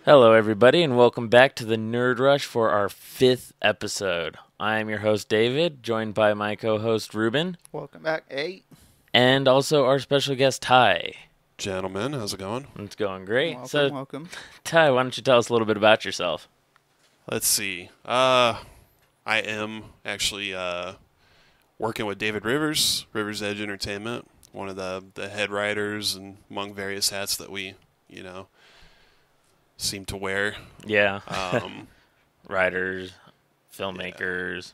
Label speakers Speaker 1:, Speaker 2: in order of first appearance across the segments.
Speaker 1: Hello, everybody, and welcome back to the Nerd Rush for our 5th episode. I am your host, David, joined by my co-host, Ruben,
Speaker 2: Welcome back. Hey.
Speaker 1: and also our special guest, Ty.
Speaker 3: Gentlemen, how's it going?
Speaker 1: It's going great.
Speaker 2: Welcome.
Speaker 1: Ty, why don't you tell us a little bit about yourself?
Speaker 3: Let's see. I am actually working with David Rivers, Rivers Edge Entertainment, one of the head writers, and among various hats that we, seem to wear.
Speaker 1: Yeah.
Speaker 3: Um,
Speaker 1: Writers, filmmakers,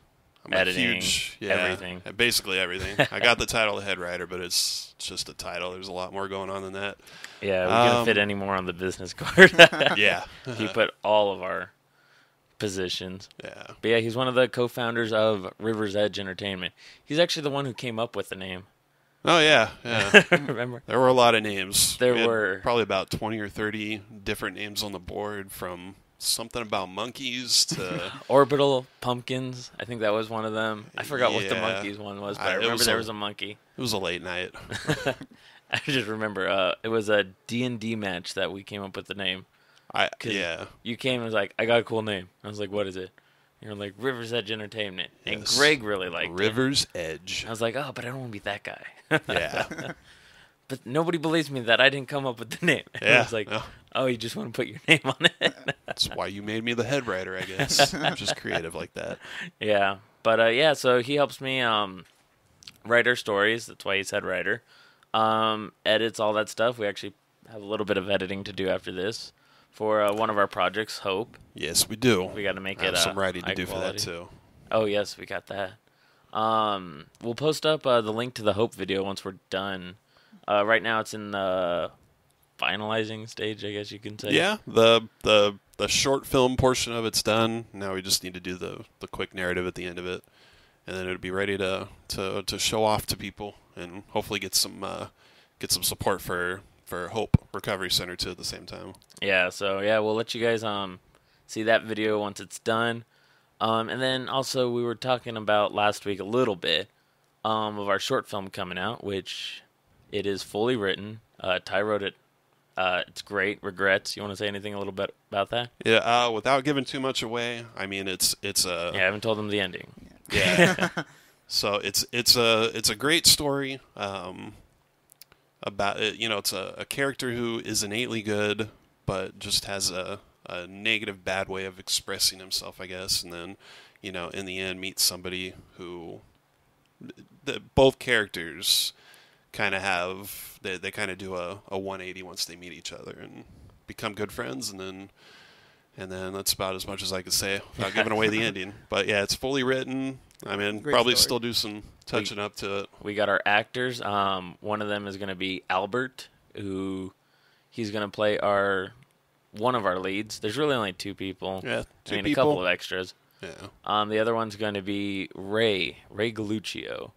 Speaker 1: editing, everything.
Speaker 3: Basically everything. I got the title of head writer, but it's just a title. There's a lot more going on than that.
Speaker 1: Yeah, we couldn't fit any more on the business card.
Speaker 3: Yeah.
Speaker 1: He put all of our positions.
Speaker 3: Yeah.
Speaker 1: But yeah, he's one of the co-founders of Rivers Edge Entertainment. He's actually the one who came up with the name.
Speaker 3: Oh, yeah.
Speaker 1: Remember?
Speaker 3: There were a lot of names.
Speaker 1: There
Speaker 3: We had
Speaker 1: were.
Speaker 3: probably about 20 or 30 different names on the board, from something about monkeys to...
Speaker 1: Orbital Pumpkins. I think that was one of them. I forgot what the
Speaker 3: Yeah.
Speaker 1: monkeys one was, but I
Speaker 3: It
Speaker 1: remember
Speaker 3: was
Speaker 1: there
Speaker 3: a-
Speaker 1: was a monkey.
Speaker 3: It was a late night.
Speaker 1: I just remember it was a D&D match that we came up with the name. 'Cause
Speaker 3: Yeah.
Speaker 1: You came and was like, I got a cool name. I was like, what is it? You're like, Rivers Edge Entertainment. And
Speaker 3: Yes.
Speaker 1: Greg really liked it.
Speaker 3: Rivers Edge.
Speaker 1: I was like, oh, but I don't want to be that guy.
Speaker 3: Yeah.
Speaker 1: But nobody believes me that I didn't come up with the name. I
Speaker 3: Yeah.
Speaker 1: was like,
Speaker 3: No.
Speaker 1: oh, you just want to put your name on it?
Speaker 3: That's why you made me the head writer, I guess. I'm just creative like that.
Speaker 1: Yeah. But yeah, so he helps me write our stories. That's why he's head writer. Edits all that stuff. We actually have a little bit of editing to do after this for one of our projects, Hope.
Speaker 3: Yes, we do.
Speaker 1: We got to make
Speaker 3: I have
Speaker 1: it
Speaker 3: some writing to
Speaker 1: high
Speaker 3: do for
Speaker 1: quality.
Speaker 3: that, too.
Speaker 1: Oh, yes, we got that. We'll post up the link to the Hope video once we're done. Right now it's in the finalizing stage, I guess you can say.
Speaker 3: Yeah, the short film portion of it's done. Now we just need to do the quick narrative at the end of it. And then it'll be ready to show off to people, and hopefully get some support for Hope Recovery Center too at the same time.
Speaker 1: Yeah, so yeah, we'll let you guys see that video once it's done. And then also we were talking about last week a little bit of our short film coming out, which it is fully written. Ty wrote it. It's great. Regrets. You want to say anything a little bit about that?
Speaker 3: Yeah, without giving too much away, I mean it's a
Speaker 1: Yeah, I haven't told them the ending.
Speaker 3: yeah. So it's a great story about it. It's a character who is innately good, but just has a negative, bad way of expressing himself, I guess. And then, in the end, meets somebody who both characters kind of have. They kind of do a 180 once they meet each other and become good friends, and then that's about as much as I could say without giving away the ending. But yeah, it's fully written. I mean,
Speaker 2: Great
Speaker 3: probably
Speaker 2: story.
Speaker 3: still do some touching up to it.
Speaker 1: We got our actors. One of them is going to be Albert, who he's going to play one of our leads. There's really only two people.
Speaker 3: Yeah, two
Speaker 1: a
Speaker 3: people.
Speaker 1: couple of extras.
Speaker 3: Yeah.
Speaker 1: The other one's going to be Ray Galluccio.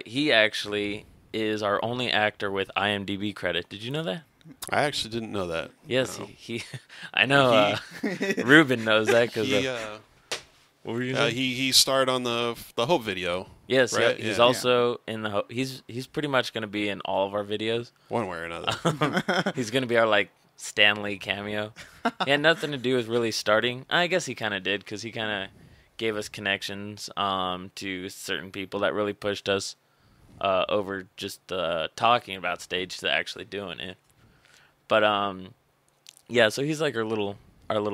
Speaker 1: He actually is our only actor with IMDb credit. Did you know that?
Speaker 3: I actually didn't know that.
Speaker 1: Yes,
Speaker 3: No.
Speaker 1: he I know. Ruben knows that because what were you saying?
Speaker 3: He starred on the Hope video.
Speaker 1: Yes,
Speaker 3: right?
Speaker 1: yeah, he's
Speaker 3: Yeah.
Speaker 1: also in the. He's pretty much going to be in all of our videos.
Speaker 3: One way or another.
Speaker 1: He's going to be our Stanley cameo. He had nothing to do with really starting. I guess he kind of did because he kind of gave us connections to certain people that really pushed us over just talking about stage to actually doing it. But yeah, so he's like our little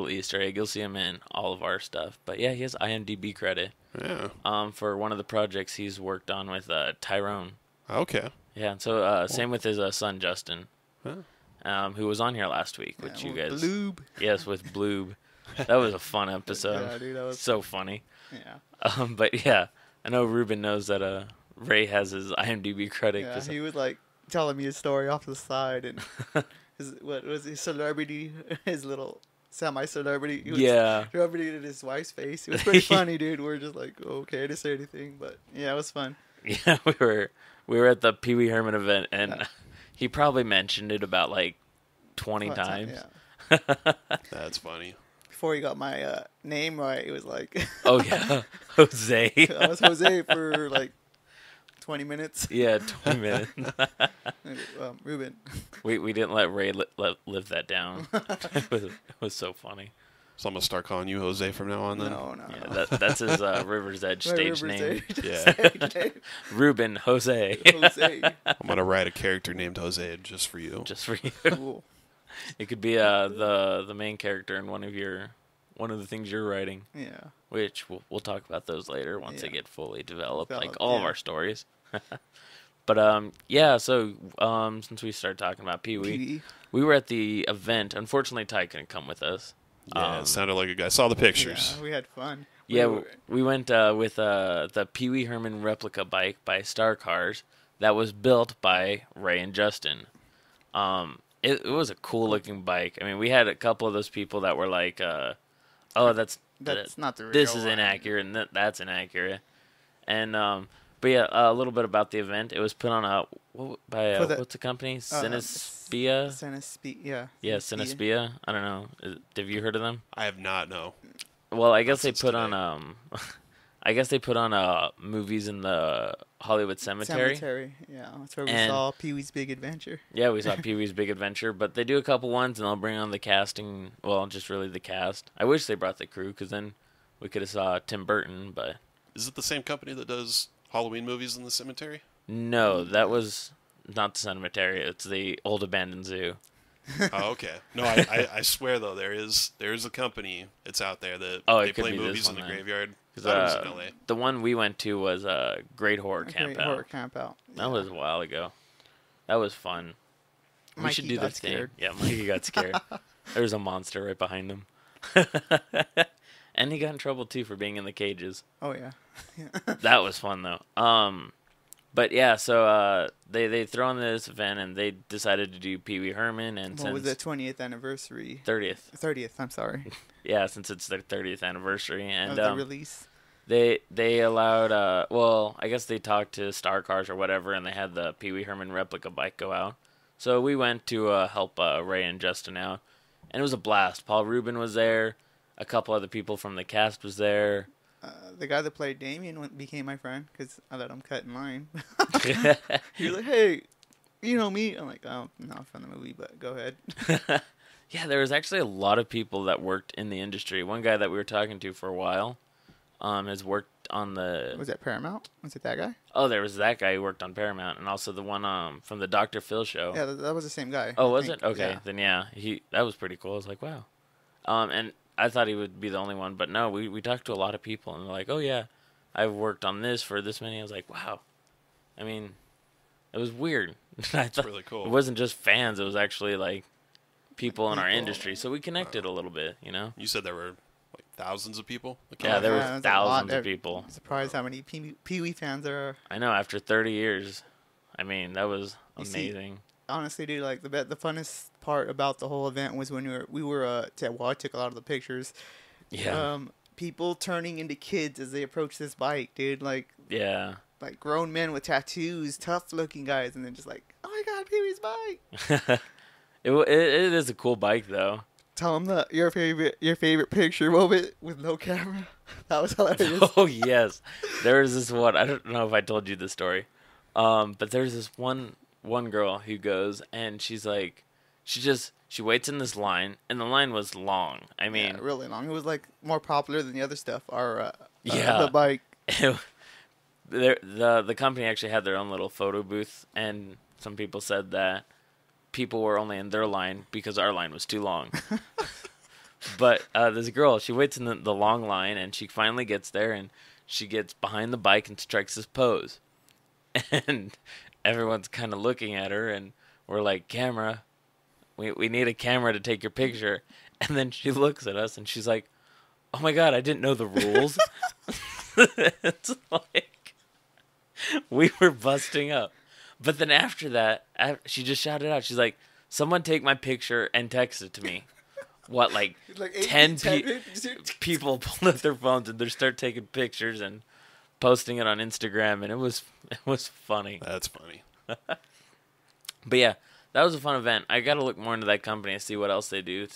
Speaker 1: Easter egg. You'll see him in all of our stuff. But yeah, he has IMDb credit.
Speaker 3: Yeah.
Speaker 1: For one of the projects he's worked on with Tyrone.
Speaker 3: Okay.
Speaker 1: Yeah, so same with his son Justin, who was on here last week with you guys.
Speaker 2: Bloob.
Speaker 1: Yes, with Bloob. That was a fun episode.
Speaker 2: Yeah, dude, that was
Speaker 1: so funny.
Speaker 2: Yeah.
Speaker 1: But yeah, I know Ruben knows that Ray has his IMDb credit.
Speaker 2: Yeah,
Speaker 1: 'cause-
Speaker 2: he was telling me a story off to the side, and what was his celebrity, his little semi-celebrity. He was
Speaker 1: Yeah.
Speaker 2: rubbing it in his wife's face. It was pretty funny, dude. We're just like, okay, I didn't say anything, but yeah, it was fun.
Speaker 1: Yeah, we were at the Pee Wee Herman event, and he probably mentioned it about 20 times.
Speaker 2: Yeah.
Speaker 3: That's funny.
Speaker 2: Before he got my name right, it was like,
Speaker 1: Oh yeah, Jose.
Speaker 2: I was Jose for 20 minutes.
Speaker 1: Yeah, 20 minutes.
Speaker 2: Ruben.
Speaker 1: We didn't let Ray live that down. It was so funny.
Speaker 3: So I'm gonna start calling you Jose from now on. Then.
Speaker 2: No.
Speaker 1: Yeah, that's his River's Edge
Speaker 2: My
Speaker 1: stage
Speaker 2: River's
Speaker 1: name.
Speaker 2: Edge
Speaker 3: Yeah.
Speaker 2: stage name.
Speaker 1: Ruben Jose.
Speaker 2: Jose.
Speaker 3: I'm gonna write a character named Jose just for you.
Speaker 1: Just for you.
Speaker 2: Cool.
Speaker 1: It could be the main character in one of the things you're writing,
Speaker 2: Yeah.
Speaker 1: which we'll talk about those later once they
Speaker 2: Yeah.
Speaker 1: get fully developed, like
Speaker 2: Developed,
Speaker 1: all of
Speaker 2: yeah.
Speaker 1: our stories. But yeah. So since we started talking about Pee Wee,
Speaker 2: Pee-wee.
Speaker 1: we were at the event. Unfortunately, Ty couldn't come with us.
Speaker 3: Yeah, it sounded like a guy. Saw the pictures.
Speaker 2: Yeah, we had fun.
Speaker 1: Yeah, we went with the Pee Wee Herman replica bike by Star Cars that was built by Ray and Justin. It was a cool looking bike. I mean, we had a couple of those people that were like, "Oh, that's
Speaker 2: not the real
Speaker 1: this is
Speaker 2: one.
Speaker 1: inaccurate and that's inaccurate." And but yeah, a little bit about the event. It was put on by what's the company? Cinespia.
Speaker 2: Yeah.
Speaker 1: Yeah, Cinespia. I don't know. Have you heard of them?
Speaker 3: I have not. No.
Speaker 1: Well, I guess they
Speaker 3: since
Speaker 1: put
Speaker 3: today.
Speaker 1: on I guess they put on movies in the Hollywood Cemetery.
Speaker 2: Yeah, that's where we
Speaker 1: And-
Speaker 2: saw Pee-wee's Big Adventure.
Speaker 1: Yeah, we saw Pee Wee's Big Adventure, but they do a couple ones and they'll bring on the casting. Well, just really the cast. I wish they brought the crew because then we could have saw Tim Burton, but
Speaker 3: Is it the same company that does Halloween movies in the cemetery?
Speaker 1: no, that was not the cemetery. It's the old abandoned zoo.
Speaker 3: Oh, okay. No, I swear though there is a company. It's out there that
Speaker 1: Oh, it
Speaker 3: they
Speaker 1: could
Speaker 3: play
Speaker 1: be this
Speaker 3: movies in
Speaker 1: one
Speaker 3: the
Speaker 1: then.
Speaker 3: graveyard.
Speaker 1: 'Cause,
Speaker 3: That was in LA.
Speaker 1: the one we went to was Great Horror
Speaker 2: Great
Speaker 1: Camp
Speaker 2: Horror
Speaker 1: Out.
Speaker 2: Camp Out.
Speaker 1: That was a while ago. That was fun. We
Speaker 2: Mikey
Speaker 1: should do
Speaker 2: got
Speaker 1: this thing.
Speaker 2: scared.
Speaker 1: Yeah, Mikey got scared. There was a monster right behind him. And he got in trouble too for being in the cages.
Speaker 2: Oh yeah.
Speaker 1: That was fun though. But yeah, so they throw on this event and they decided to do Pee Wee Herman and
Speaker 2: What was the
Speaker 1: since
Speaker 2: 20th anniversary?
Speaker 1: 30th.
Speaker 2: 30th. I'm sorry.
Speaker 1: Yeah, since it's their 30th anniversary
Speaker 2: Of
Speaker 1: and
Speaker 2: the release.
Speaker 1: they allowed well, I guess they talked to Star Cars or whatever and they had the Pee Wee Herman replica bike go out. So we went to help Ray and Justin out. And it was a blast. Paul Rubin was there. A couple other people from the cast was there.
Speaker 2: The guy that played Damien became my friend because I let him cut in line. He was like, "Hey, you know me?" I'm like, "Oh, not from the movie, but go ahead."
Speaker 1: Yeah, there was actually a lot of people that worked in the industry. One guy that we were talking to for a while has worked on the...
Speaker 2: Was that Paramount? Was it that guy?
Speaker 1: Oh, there was that guy who worked on Paramount, and also the one from the Dr. Phil show.
Speaker 2: Yeah, that was the same guy.
Speaker 1: Oh,
Speaker 2: I
Speaker 1: was
Speaker 2: think.
Speaker 1: it? Okay,
Speaker 2: Yeah.
Speaker 1: then yeah, that was pretty cool. I was like, wow. And I thought he would be the only one, but no, we talked to a lot of people, and they're like, oh yeah, I've worked on this for this many. I was like, wow. I mean, it was weird. I thought
Speaker 3: really cool.
Speaker 1: It wasn't just fans; it was actually like people in our
Speaker 2: People.
Speaker 1: industry. So we connected a little bit, you know.
Speaker 3: You said there were like thousands of people. that
Speaker 1: Yeah,
Speaker 3: came
Speaker 1: there
Speaker 3: out?
Speaker 1: was
Speaker 2: that's a lot.
Speaker 1: thousands of people.
Speaker 2: I'm surprised how many Pee-wee fans there are.
Speaker 1: I know. After 30 years, I mean, that was
Speaker 2: You see,
Speaker 1: amazing.
Speaker 2: Honestly, dude, like the funnest part about the whole event was when I took a lot of the pictures.
Speaker 1: Yeah,
Speaker 2: People turning into kids as they approach this bike, dude. Like
Speaker 1: yeah.
Speaker 2: grown men with tattoos, tough looking guys, and then just like, "Oh my God, Pee-wee's bike!"
Speaker 1: It is a cool bike though.
Speaker 2: Tell them your favorite picture moment with no camera. That was hilarious.
Speaker 1: Oh yes, there was this one. I don't know if I told you the story, but there's this one girl who goes and she's like, she waits in this line, and the line was long. I mean,
Speaker 2: Yeah, really long. It was like more popular than the other stuff.
Speaker 1: Yeah.
Speaker 2: The bike.
Speaker 1: the company actually had their own little photo booth, and some people said that people were only in their line because our line was too long. But this girl, she waits in the long line, and she finally gets there, and she gets behind the bike and strikes this pose. And everyone's kind of looking at her, and we're like, camera, we need a camera to take your picture. And then she looks at us, and she's like, oh my God, I didn't know the rules. It's like, we were busting up. But then after that, she just shouted out, she's like, someone take my picture and text it to me. What, like,
Speaker 2: Like
Speaker 1: 10
Speaker 2: 10
Speaker 1: people pulled out their phones and they start taking pictures and posting it on Instagram, and it was funny.
Speaker 3: That's funny.
Speaker 1: But yeah, that was a fun event. I got to look more into that company and see what else they do.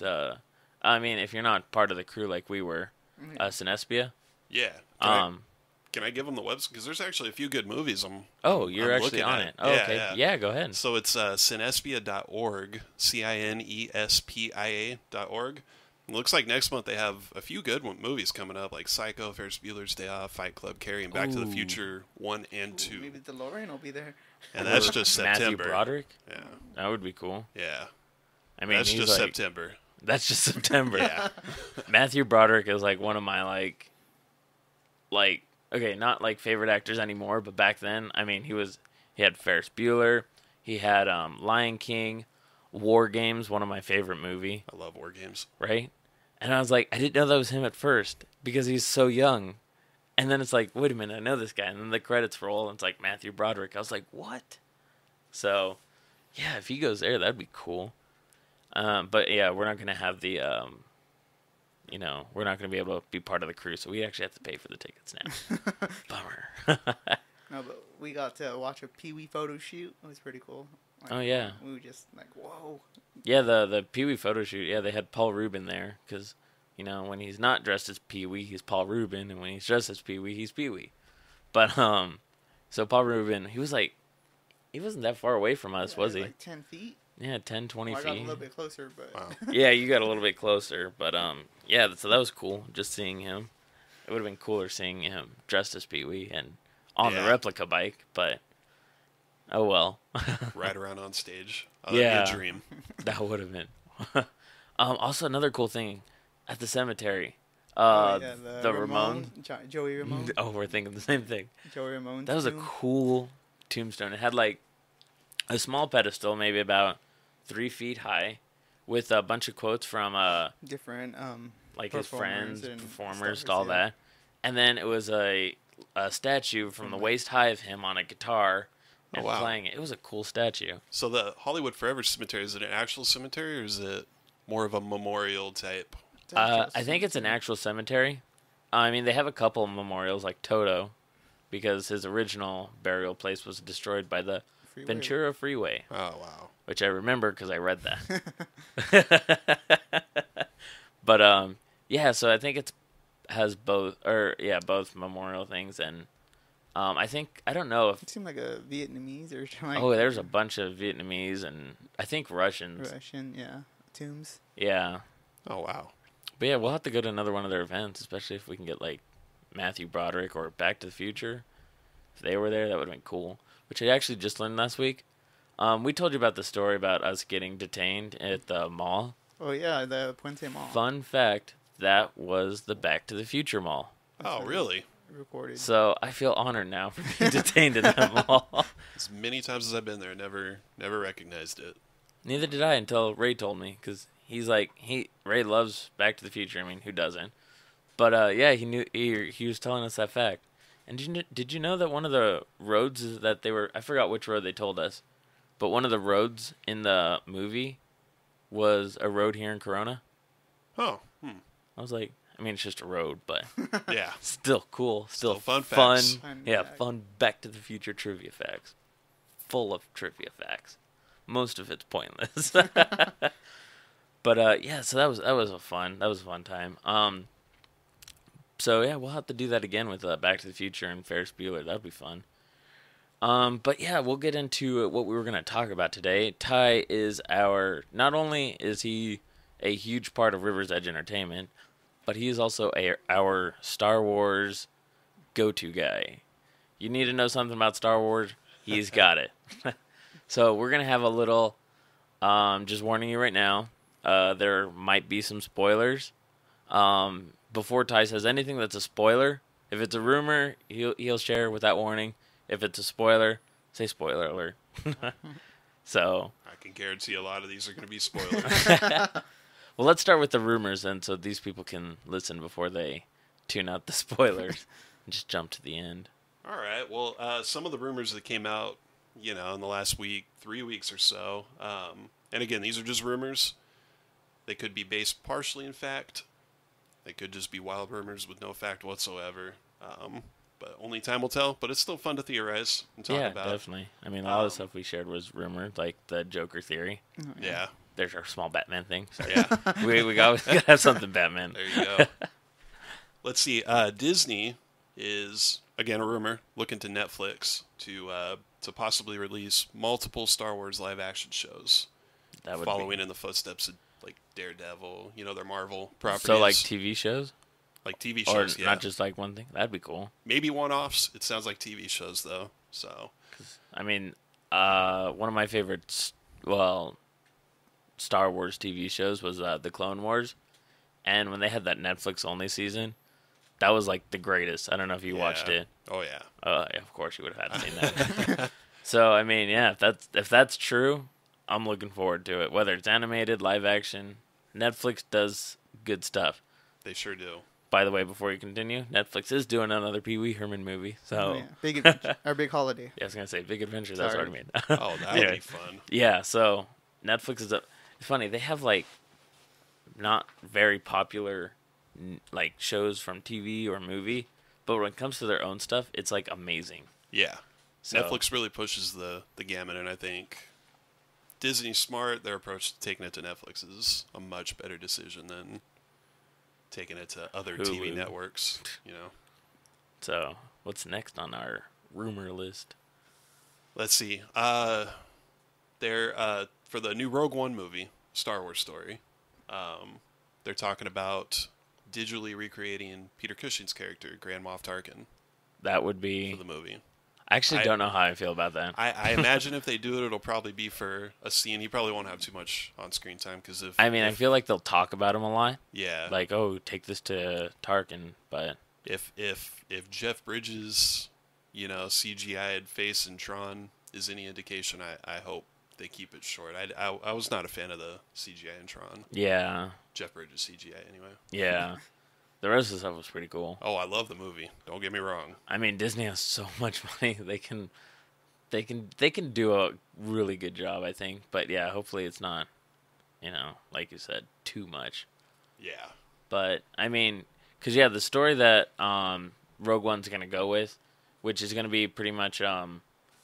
Speaker 1: I mean, if you're not part of the crew like we were, Cinespia.
Speaker 3: Yeah. Can Can I give them the website? Because there's actually a few good movies.
Speaker 1: Oh, you're
Speaker 3: I'm
Speaker 1: actually
Speaker 3: looking
Speaker 1: on
Speaker 3: at.
Speaker 1: it. Oh,
Speaker 3: Yeah,
Speaker 1: okay.
Speaker 3: yeah.
Speaker 1: Go ahead.
Speaker 3: So it's cinespia.org, CINESPIA.org. It looks like next month they have a few good movies coming up, like Psycho, Ferris Bueller's Day Off, Fight Club, Carrie, and Back to the
Speaker 1: Ooh.
Speaker 3: Future 1 and 2.
Speaker 2: Maybe DeLorean will be there.
Speaker 3: And that's just
Speaker 1: Matthew
Speaker 3: September.
Speaker 1: Broderick?
Speaker 3: Yeah,
Speaker 1: That would be cool.
Speaker 3: yeah.
Speaker 1: I mean,
Speaker 3: That's
Speaker 1: he's
Speaker 3: just
Speaker 1: like,
Speaker 3: September.
Speaker 1: That's just September.
Speaker 3: Yeah.
Speaker 1: Matthew Broderick is like one of my okay, not like favorite actors anymore, but back then, I mean, he had Ferris Bueller, he had Lion King, War Games, one of my favorite movie,
Speaker 3: I love war games.
Speaker 1: right? And I was like, I didn't know that was him at first because he's so young. And then it's like, wait a minute, I know this guy. And then the credits roll and it's like Matthew Broderick. I was like, what? So, yeah, if he goes there, that'd be cool. But yeah, we're not going to have the, we're not going to be able to be part of the crew. So we actually have to pay for the tickets now. Bummer.
Speaker 2: No, but we got to watch a Pee Wee photo shoot. It was pretty cool. Like,
Speaker 1: Oh, yeah.
Speaker 2: We were just like, whoa.
Speaker 1: Yeah, the Pee Wee photo shoot. Yeah, they had Paul Rubin there because, when he's not dressed as Pee Wee, he's Paul Rubin, and when he's dressed as Pee Wee, he's Pee Wee. But so Paul Rubin, he wasn't that far away from us,
Speaker 2: Yeah,
Speaker 1: was he?
Speaker 2: Like 10 feet.
Speaker 1: Yeah, 10, 20
Speaker 2: Well, I
Speaker 1: feet.
Speaker 2: got a little bit closer, but
Speaker 3: Wow.
Speaker 1: Yeah, you got a little bit closer, but yeah. So that was cool, just seeing him. It would have been cooler seeing him dressed as Pee Wee and on the
Speaker 3: Yeah.
Speaker 1: replica bike, but oh well.
Speaker 3: Ride around on stage.
Speaker 1: Yeah.
Speaker 3: That'd be a dream.
Speaker 1: That would have been. Also, another cool thing at the cemetery.
Speaker 2: oh, yeah,
Speaker 1: the Ramon.
Speaker 2: Joey Ramone.
Speaker 1: Oh, we're thinking the same thing.
Speaker 2: Joey Ramone.
Speaker 1: That was a cool tombstone. It had like a small pedestal, maybe about 3 feet high, with a bunch of quotes from
Speaker 2: different
Speaker 1: like his friends,
Speaker 2: and
Speaker 1: performers,
Speaker 2: stars,
Speaker 1: all
Speaker 2: yeah.
Speaker 1: that. And then it was a statue from the waist high of him on a guitar and
Speaker 3: wow.
Speaker 1: playing it. It was a cool statue.
Speaker 3: So the Hollywood Forever Cemetery, is it an actual cemetery or is it more of a memorial type?
Speaker 1: I think it's an actual cemetery. I mean, they have a couple of memorials, like Toto, because his original burial place was destroyed by the
Speaker 2: Freeway.
Speaker 1: Ventura Freeway,
Speaker 3: Oh, wow.
Speaker 1: which I remember because I read that. But yeah, so I think has both both memorial things, and I don't know if
Speaker 2: It seemed like a Vietnamese or like
Speaker 1: there's a bunch of Vietnamese and I think Russians.
Speaker 2: Russian, yeah, tombs.
Speaker 1: Yeah,
Speaker 3: Oh, wow.
Speaker 1: but yeah, we'll have to go to another one of their events, especially if we can get like Matthew Broderick or Back to the Future. If they were there, that would have been cool. Which I actually just learned last week. We told you about the story about us getting detained at the mall.
Speaker 2: Oh yeah, the Puente Mall.
Speaker 1: Fun fact, that was the Back to the Future mall.
Speaker 3: Oh, really?
Speaker 2: Recorded.
Speaker 1: So I feel honored now for being detained in that mall.
Speaker 3: As many times as I've been there, never recognized it.
Speaker 1: Neither did I until Ray told me, because he's like, Ray loves Back to the Future. I mean, who doesn't? But yeah, he knew he was telling us that fact. And did you know that one of the roads is that I forgot which road they told us, but one of the roads in the movie was a road here in Corona?
Speaker 3: Oh,
Speaker 1: I was like, I mean, it's just a road, but
Speaker 3: yeah.
Speaker 1: still cool. Still
Speaker 3: fun facts.
Speaker 2: Fun
Speaker 1: Yeah,
Speaker 2: fact.
Speaker 1: fun Back to the Future trivia facts. Full of trivia facts. Most of it's pointless. But yeah, so that was a fun time. So yeah, we'll have to do that again with Back to the Future and Ferris Bueller. That'd be fun. But yeah, we'll get into what we were going to talk about today. Ty is not only is he a huge part of River's Edge Entertainment, but he is also our Star Wars go-to guy. You need to know something about Star Wars, he's got it. So we're going to have a little, just warning you right now, there might be some spoilers. Before Ty says anything that's a spoiler, if it's a rumor, he'll share with that warning. If it's a spoiler, say spoiler alert. So
Speaker 3: I can guarantee a lot of these are going to be spoilers.
Speaker 1: well, let's start with the rumors then, so these people can listen before they tune out the spoilers and just jump to the end.
Speaker 3: All right. Well, some of the rumors that came out, in the last week, 3 weeks or so, and again, these are just rumors. They could be based partially in fact. They could just be wild rumors with no fact whatsoever. But only time will tell. But it's still fun to theorize and talk
Speaker 1: Yeah,
Speaker 3: about.
Speaker 1: definitely. I mean, a lot of the stuff we shared was rumored, like the Joker theory.
Speaker 3: Yeah.
Speaker 1: There's our small Batman thing. Sorry.
Speaker 3: Yeah.
Speaker 1: we gotta have something Batman.
Speaker 3: There you go. Let's see. Disney is again, a rumor, looking to Netflix to possibly release multiple Star Wars live action shows,
Speaker 1: That would
Speaker 3: following
Speaker 1: be...
Speaker 3: in the footsteps of like Daredevil, their Marvel properties.
Speaker 1: So like TV shows,
Speaker 3: like TV
Speaker 1: or
Speaker 3: shows, yeah.
Speaker 1: not just like one thing. That'd be cool.
Speaker 3: Maybe one-offs. It sounds like TV shows though. So
Speaker 1: I mean, one of my favorites, Star Wars TV shows was the Clone Wars, and when they had that Netflix only season, that was like the greatest. I don't know if you watched it.
Speaker 3: Oh yeah.
Speaker 1: Yeah, of course you would have had seen that. So I mean, yeah, if that's true, I'm looking forward to it. Whether it's animated, live action, Netflix does good stuff.
Speaker 3: They sure do.
Speaker 1: By the way, before you continue, Netflix is doing another Pee Wee Herman movie. So
Speaker 2: Oh, yeah. Big adventure. Our big holiday.
Speaker 1: yeah, I was gonna say Big Adventure. That's
Speaker 2: Sorry.
Speaker 1: what I mean.
Speaker 3: Oh, that would
Speaker 1: Anyway.
Speaker 3: be fun.
Speaker 1: Yeah, so Netflix is it's funny, they have like not very popular like shows from TV or movie, but when it comes to their own stuff, it's like amazing.
Speaker 3: Yeah.
Speaker 1: So,
Speaker 3: Netflix really pushes the gamut, and I think Disney's smart. Their approach to taking it to Netflix is a much better decision than taking it to other TV
Speaker 1: Hulu.
Speaker 3: networks.
Speaker 1: So what's next on our rumor list?
Speaker 3: Let's see. They're for the new Rogue One movie, Star Wars story. They're talking about digitally recreating Peter Cushing's character, Grand Moff Tarkin,
Speaker 1: That would
Speaker 3: for
Speaker 1: be...
Speaker 3: the movie.
Speaker 1: I actually don't know how I feel about that.
Speaker 3: I imagine if they do it, it'll probably be for a scene. He probably won't have too much on-screen time because
Speaker 1: I feel like they'll talk about him a lot.
Speaker 3: yeah,
Speaker 1: Like, oh, take this to Tarkin, but
Speaker 3: if Jeff Bridges, CGI'd face in Tron is any indication, I hope they keep it short. I was not a fan of the CGI in Tron.
Speaker 1: yeah,
Speaker 3: Jeff Bridges CGI anyway.
Speaker 1: yeah. The rest of the stuff was pretty cool.
Speaker 3: Oh, I love the movie. Don't get me wrong.
Speaker 1: I mean, Disney has so much money; they can do a really good job, I think. But yeah, hopefully it's not, like you said, too much.
Speaker 3: Yeah.
Speaker 1: But I mean, because yeah, the story that Rogue One's gonna go with, which is gonna be pretty much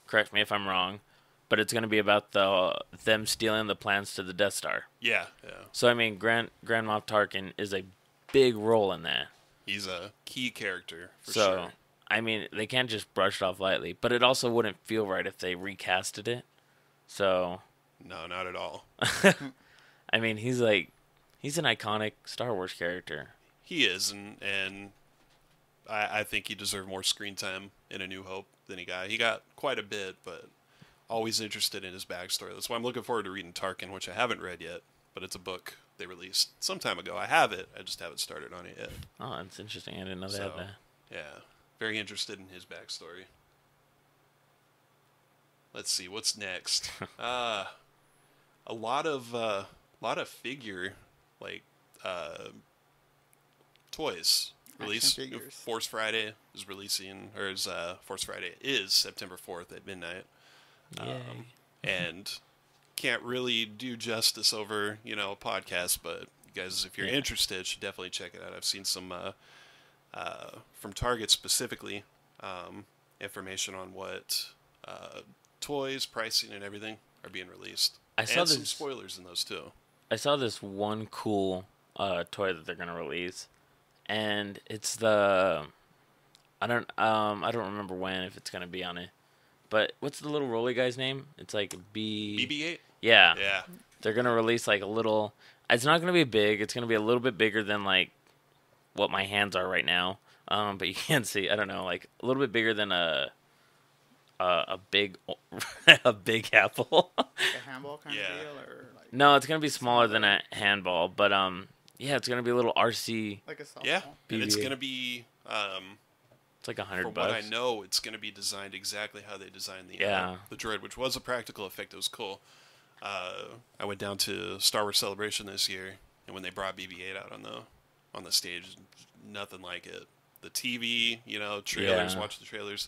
Speaker 1: correct me if I'm wrong, but it's gonna be about them stealing the plans to the Death Star.
Speaker 3: Yeah. Yeah.
Speaker 1: So I mean, Grand Moff Tarkin is a big role in that.
Speaker 3: He's a key character for
Speaker 1: So
Speaker 3: sure.
Speaker 1: I mean, they can't just brush it off lightly. But it also wouldn't feel right if they recasted it. So
Speaker 3: No, not at all.
Speaker 1: I mean, he's an iconic Star Wars character.
Speaker 3: He is, and I think he deserved more screen time in A New Hope than he got. He got quite a bit, but always interested in his backstory. That's why I'm looking forward to reading Tarkin, which I haven't read yet, but it's a book they released some time ago. I have it. I just haven't started on it yet.
Speaker 1: Oh, that's interesting. I didn't know they
Speaker 3: So,
Speaker 1: had that.
Speaker 3: yeah, very interested in his backstory. Let's see what's next. A lot of figure like toys
Speaker 2: Action
Speaker 3: release.
Speaker 2: figures.
Speaker 3: Force Friday is releasing, or is Force Friday is September 4th at midnight.
Speaker 1: Yay.
Speaker 3: And can't really do justice over a podcast, but you guys, if you're interested, should definitely check it out. I've seen some from Target specifically information on what toys, pricing, and everything are being released.
Speaker 1: I saw
Speaker 3: and some
Speaker 1: this-
Speaker 3: spoilers in those too.
Speaker 1: I saw this one cool toy that they're gonna release, and it's the I don't remember when, if it's gonna be on it, but what's the little rolly guy's name? It's like
Speaker 3: BB-8.
Speaker 1: Yeah,
Speaker 3: Yeah.
Speaker 1: they're gonna release like a little. It's not gonna be big. It's gonna be a little bit bigger than like what my hands are right now. But you can't see. I don't know, like a little bit bigger than a big a big apple.
Speaker 2: A handball kind
Speaker 3: Yeah.
Speaker 2: of deal, or like
Speaker 1: No, it's gonna be smaller than a handball, but yeah, it's gonna be a little RC.
Speaker 2: like a softball.
Speaker 3: Yeah. And it's
Speaker 1: BB-8.
Speaker 3: gonna be
Speaker 1: It's like $100.
Speaker 3: from what I know, it's going to be designed exactly how they designed the droid, which was a practical effect. It was cool. I went down to Star Wars Celebration this year, and when they brought BB-8 out on the stage, nothing like it. The TV, trailers,
Speaker 1: Yeah.
Speaker 3: watch the trailers,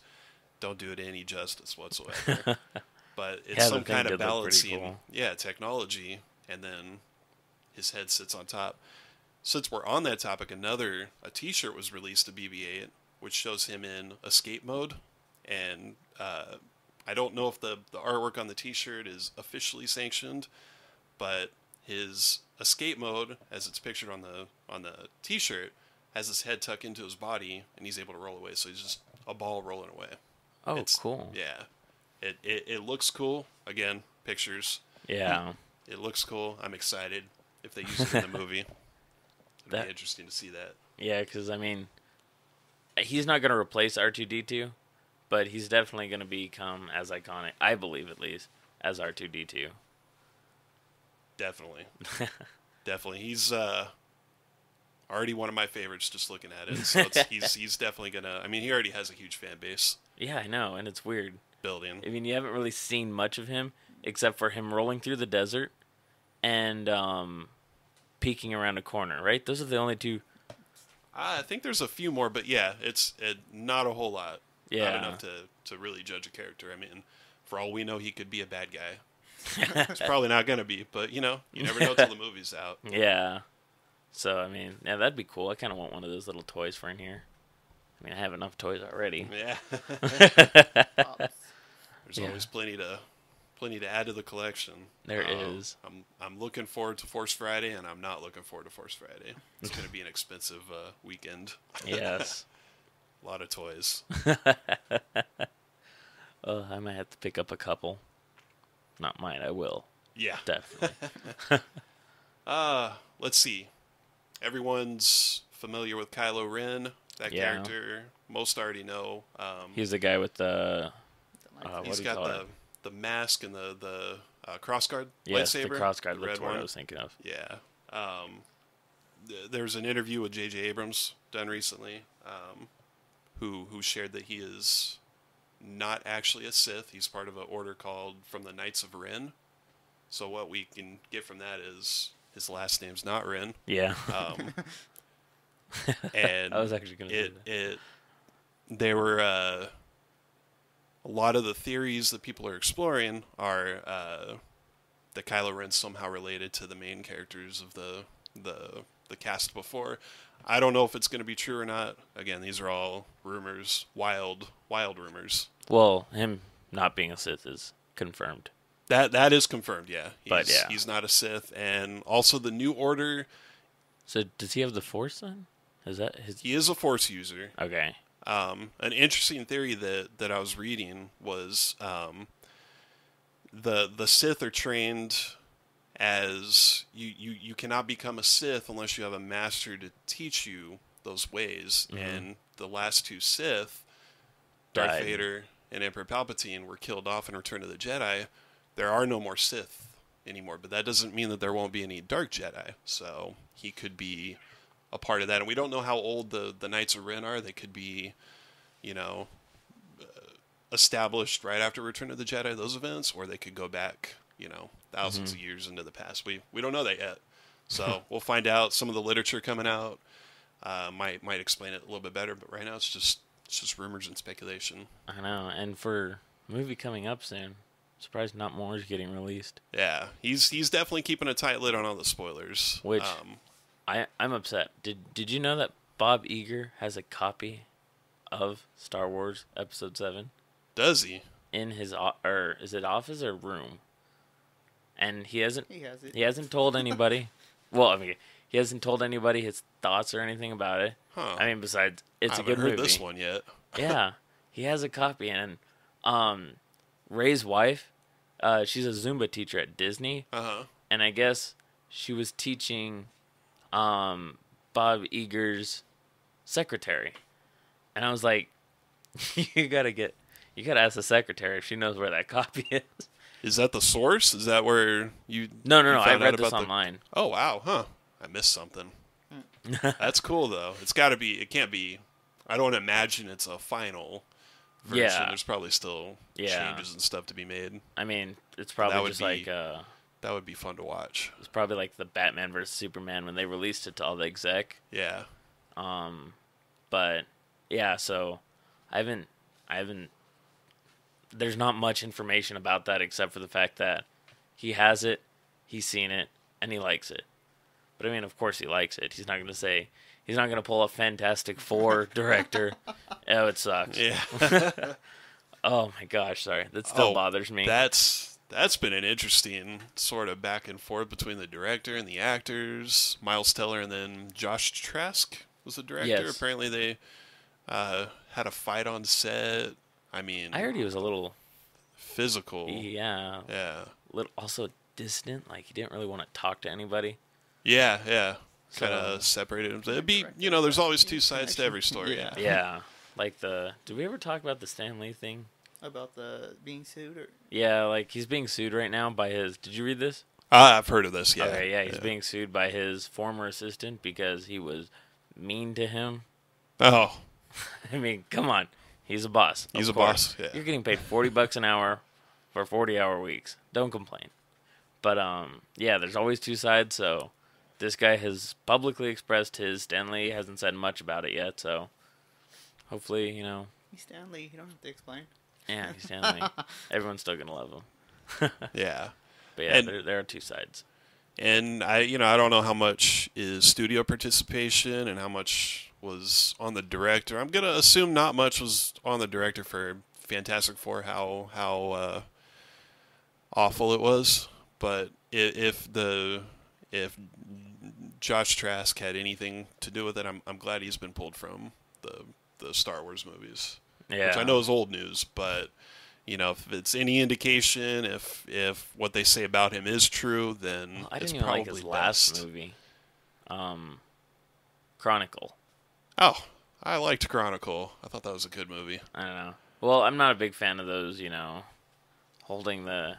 Speaker 3: don't do it any justice whatsoever. But it's
Speaker 1: Yeah, the
Speaker 3: some
Speaker 1: thing
Speaker 3: kind
Speaker 1: did
Speaker 3: of
Speaker 1: look pretty
Speaker 3: balancing,
Speaker 1: cool.
Speaker 3: technology, and then his head sits on top. Since we're on that topic, a T-shirt was released of BB-8, which shows him in escape mode, and I don't know if the artwork on the T-shirt is officially sanctioned, but his escape mode, as it's pictured on the T-shirt, has his head tucked into his body, and he's able to roll away. So he's just a ball rolling away.
Speaker 1: Oh,
Speaker 3: It's,
Speaker 1: cool.
Speaker 3: Yeah, it looks cool. Again, pictures.
Speaker 1: Yeah.
Speaker 3: It looks cool. I'm excited if they use it in the movie. It'd be interesting to see that.
Speaker 1: Yeah, because, I mean, he's not going to replace R2-D2, but he's definitely going to become as iconic, I believe at least, as R2-D2.
Speaker 3: Definitely. Definitely. He's already one of my favorites just looking at it. So he's definitely going to... I mean, he already has a huge fan base
Speaker 1: Yeah, I know, and it's weird.
Speaker 3: building.
Speaker 1: I mean, you haven't really seen much of him, except for him rolling through the desert and peeking around a corner, right? Those are the only two.
Speaker 3: I think there's a few more, but yeah, it's not a whole lot.
Speaker 1: Yeah.
Speaker 3: Not enough to really judge a character. I mean, for all we know, he could be a bad guy. It's probably not going to be, but, you know, you never know till the movie's out.
Speaker 1: Yeah. So, I mean, yeah, that'd be cool. I kind of want one of those little toys for in here. I mean, I have enough toys already.
Speaker 3: Yeah.
Speaker 2: Pops.
Speaker 3: There's
Speaker 1: Yeah.
Speaker 3: always plenty to add to the collection.
Speaker 1: There is.
Speaker 3: I'm looking forward to Force Friday, and I'm not looking forward to Force Friday. It's going to be an expensive weekend.
Speaker 1: Yes.
Speaker 3: A lot of toys.
Speaker 1: I might have to pick up a couple. Not mine, I will.
Speaker 3: Yeah.
Speaker 1: Definitely.
Speaker 3: Let's see. Everyone's familiar with Kylo Ren. That
Speaker 1: Yeah.
Speaker 3: character, most already know.
Speaker 1: He's the guy with the... what
Speaker 3: he's
Speaker 1: do you call
Speaker 3: got
Speaker 1: it?
Speaker 3: the mask and the crossguard
Speaker 1: Yes,
Speaker 3: lightsaber.
Speaker 1: the crossguard.
Speaker 3: the
Speaker 1: That's
Speaker 3: red
Speaker 1: what
Speaker 3: one.
Speaker 1: I was thinking of.
Speaker 3: Yeah. There's an interview with J.J. Abrams done recently, who shared that he is not actually a Sith. He's part of an order called from the Knights of Ren. So what we can get from that is his last name's not Ren.
Speaker 1: Yeah.
Speaker 3: And
Speaker 1: I was actually going to say that.
Speaker 3: there were a lot of the theories that people are exploring are that Kylo Ren's somehow related to the main characters of the cast before. I don't know if it's going to be true or not. Again, these are all rumors, wild rumors.
Speaker 1: Well, him not being a Sith is confirmed.
Speaker 3: That is confirmed, yeah.
Speaker 1: But, yeah.
Speaker 3: He's not a Sith, and also the New Order.
Speaker 1: So does he have the Force then? Is that his?
Speaker 3: He is a Force user.
Speaker 1: Okay.
Speaker 3: An interesting theory that I was reading was the Sith are trained as you cannot become a Sith unless you have a master to teach you those ways.
Speaker 1: Mhm.
Speaker 3: And the last two Sith, Darth
Speaker 1: Died.
Speaker 3: Vader and Emperor Palpatine, were killed off in Return of the Jedi. There are no more Sith anymore, but that doesn't mean that there won't be any Dark Jedi. So he could be a part of that, and we don't know how old the Knights of Ren are. They could be, established right after Return of the Jedi, those events, or they could go back, thousands of years into the past. We don't know that yet, so we'll find out. Some of the literature coming out might explain it a little bit better, but right now it's just rumors and speculation.
Speaker 1: I know. And for a movie coming up soon, surprised not more is getting released.
Speaker 3: Yeah, he's definitely keeping a tight lid on all the spoilers.
Speaker 1: Which I'm upset. Did you know that Bob Iger has a copy of Star Wars Episode 7
Speaker 3: does he?
Speaker 1: in his or is it office or room? And he hasn't
Speaker 2: He has it.
Speaker 1: he hasn't told anybody. Well, I mean, he hasn't told anybody his thoughts or anything about it.
Speaker 3: Huh.
Speaker 1: I mean, besides it's
Speaker 3: I
Speaker 1: a
Speaker 3: haven't
Speaker 1: good
Speaker 3: heard
Speaker 1: movie.
Speaker 3: this one yet.
Speaker 1: Yeah, he has a copy, and Ray's wife, she's a Zumba teacher at Disney, and I guess she was teaching Bob Iger's secretary, and I was like, you gotta ask the secretary if she knows where that copy is.
Speaker 3: Is that the source? Is that where you?
Speaker 1: No,
Speaker 3: you
Speaker 1: I
Speaker 3: found
Speaker 1: read
Speaker 3: out
Speaker 1: this
Speaker 3: about
Speaker 1: online.
Speaker 3: Oh wow, huh? I missed something. That's cool though. It's got to be. It can't be. I don't imagine it's a final version.
Speaker 1: Yeah.
Speaker 3: There's probably still
Speaker 1: Yeah.
Speaker 3: changes and stuff to be made.
Speaker 1: I mean, it's
Speaker 3: That
Speaker 1: probably
Speaker 3: would
Speaker 1: just
Speaker 3: be-
Speaker 1: like
Speaker 3: That would be fun to watch.
Speaker 1: it's probably like the Batman versus Superman when they released it to all the exec.
Speaker 3: Yeah.
Speaker 1: But yeah, so I haven't. There's not much information about that except for the fact that he has it, he's seen it, and he likes it. But I mean, of course he likes it. He's not going to say. He's not going to pull a Fantastic Four director. Oh, it sucks.
Speaker 3: Yeah.
Speaker 1: Oh my gosh, sorry. That still
Speaker 3: Oh,
Speaker 1: bothers me.
Speaker 3: That's been an interesting sort of back and forth between the director and the actors. Miles Teller and then Josh Trask was the director.
Speaker 1: Yes.
Speaker 3: Apparently Had a fight on set. I mean,
Speaker 1: I heard he was a little,
Speaker 3: physical.
Speaker 1: yeah,
Speaker 3: Yeah.
Speaker 1: little also distant. Like he didn't really want to talk to anybody.
Speaker 3: Yeah, yeah.
Speaker 1: So-
Speaker 3: Kind of separated him. It'd be, there's always two sides to every story.
Speaker 2: Yeah.
Speaker 1: Yeah, like did we ever talk about the Stan Lee thing?
Speaker 2: About the being sued or
Speaker 1: Yeah, like he's being sued right now by his. Did you read this?
Speaker 3: I've heard of this. Yeah.
Speaker 1: Okay, yeah, he's being sued by his former assistant because he was mean to him.
Speaker 3: Oh,
Speaker 1: I mean, come on, he's a boss.
Speaker 3: he's
Speaker 1: of
Speaker 3: a
Speaker 1: course.
Speaker 3: boss. Yeah.
Speaker 1: You're getting paid $40 an hour for 40-hour weeks. Don't complain. But yeah, there's always two sides. So this guy has publicly expressed his. Stan Lee hasn't said much about it yet. So hopefully,
Speaker 2: he's Stanley. You don't have to explain.
Speaker 1: yeah, he's Stan Lee. Everyone's still gonna love him.
Speaker 3: Yeah.
Speaker 1: But yeah,
Speaker 3: And-
Speaker 1: there are two sides.
Speaker 3: And I don't know how much is studio participation and how much was on the director. I'm gonna assume not much was on the director for Fantastic Four. How awful it was, but if Josh Trask had anything to do with it, I'm glad he's been pulled from the Star Wars movies,
Speaker 1: Yeah,
Speaker 3: which I know is old news, but. If it's any indication, if what they say about him is true, then
Speaker 1: Well, I
Speaker 3: it's
Speaker 1: didn't even
Speaker 3: probably
Speaker 1: like his last
Speaker 3: best.
Speaker 1: movie, Chronicle.
Speaker 3: Oh, I liked Chronicle. I thought that was a good movie.
Speaker 1: I don't know. Well, I'm not a big fan of those, holding the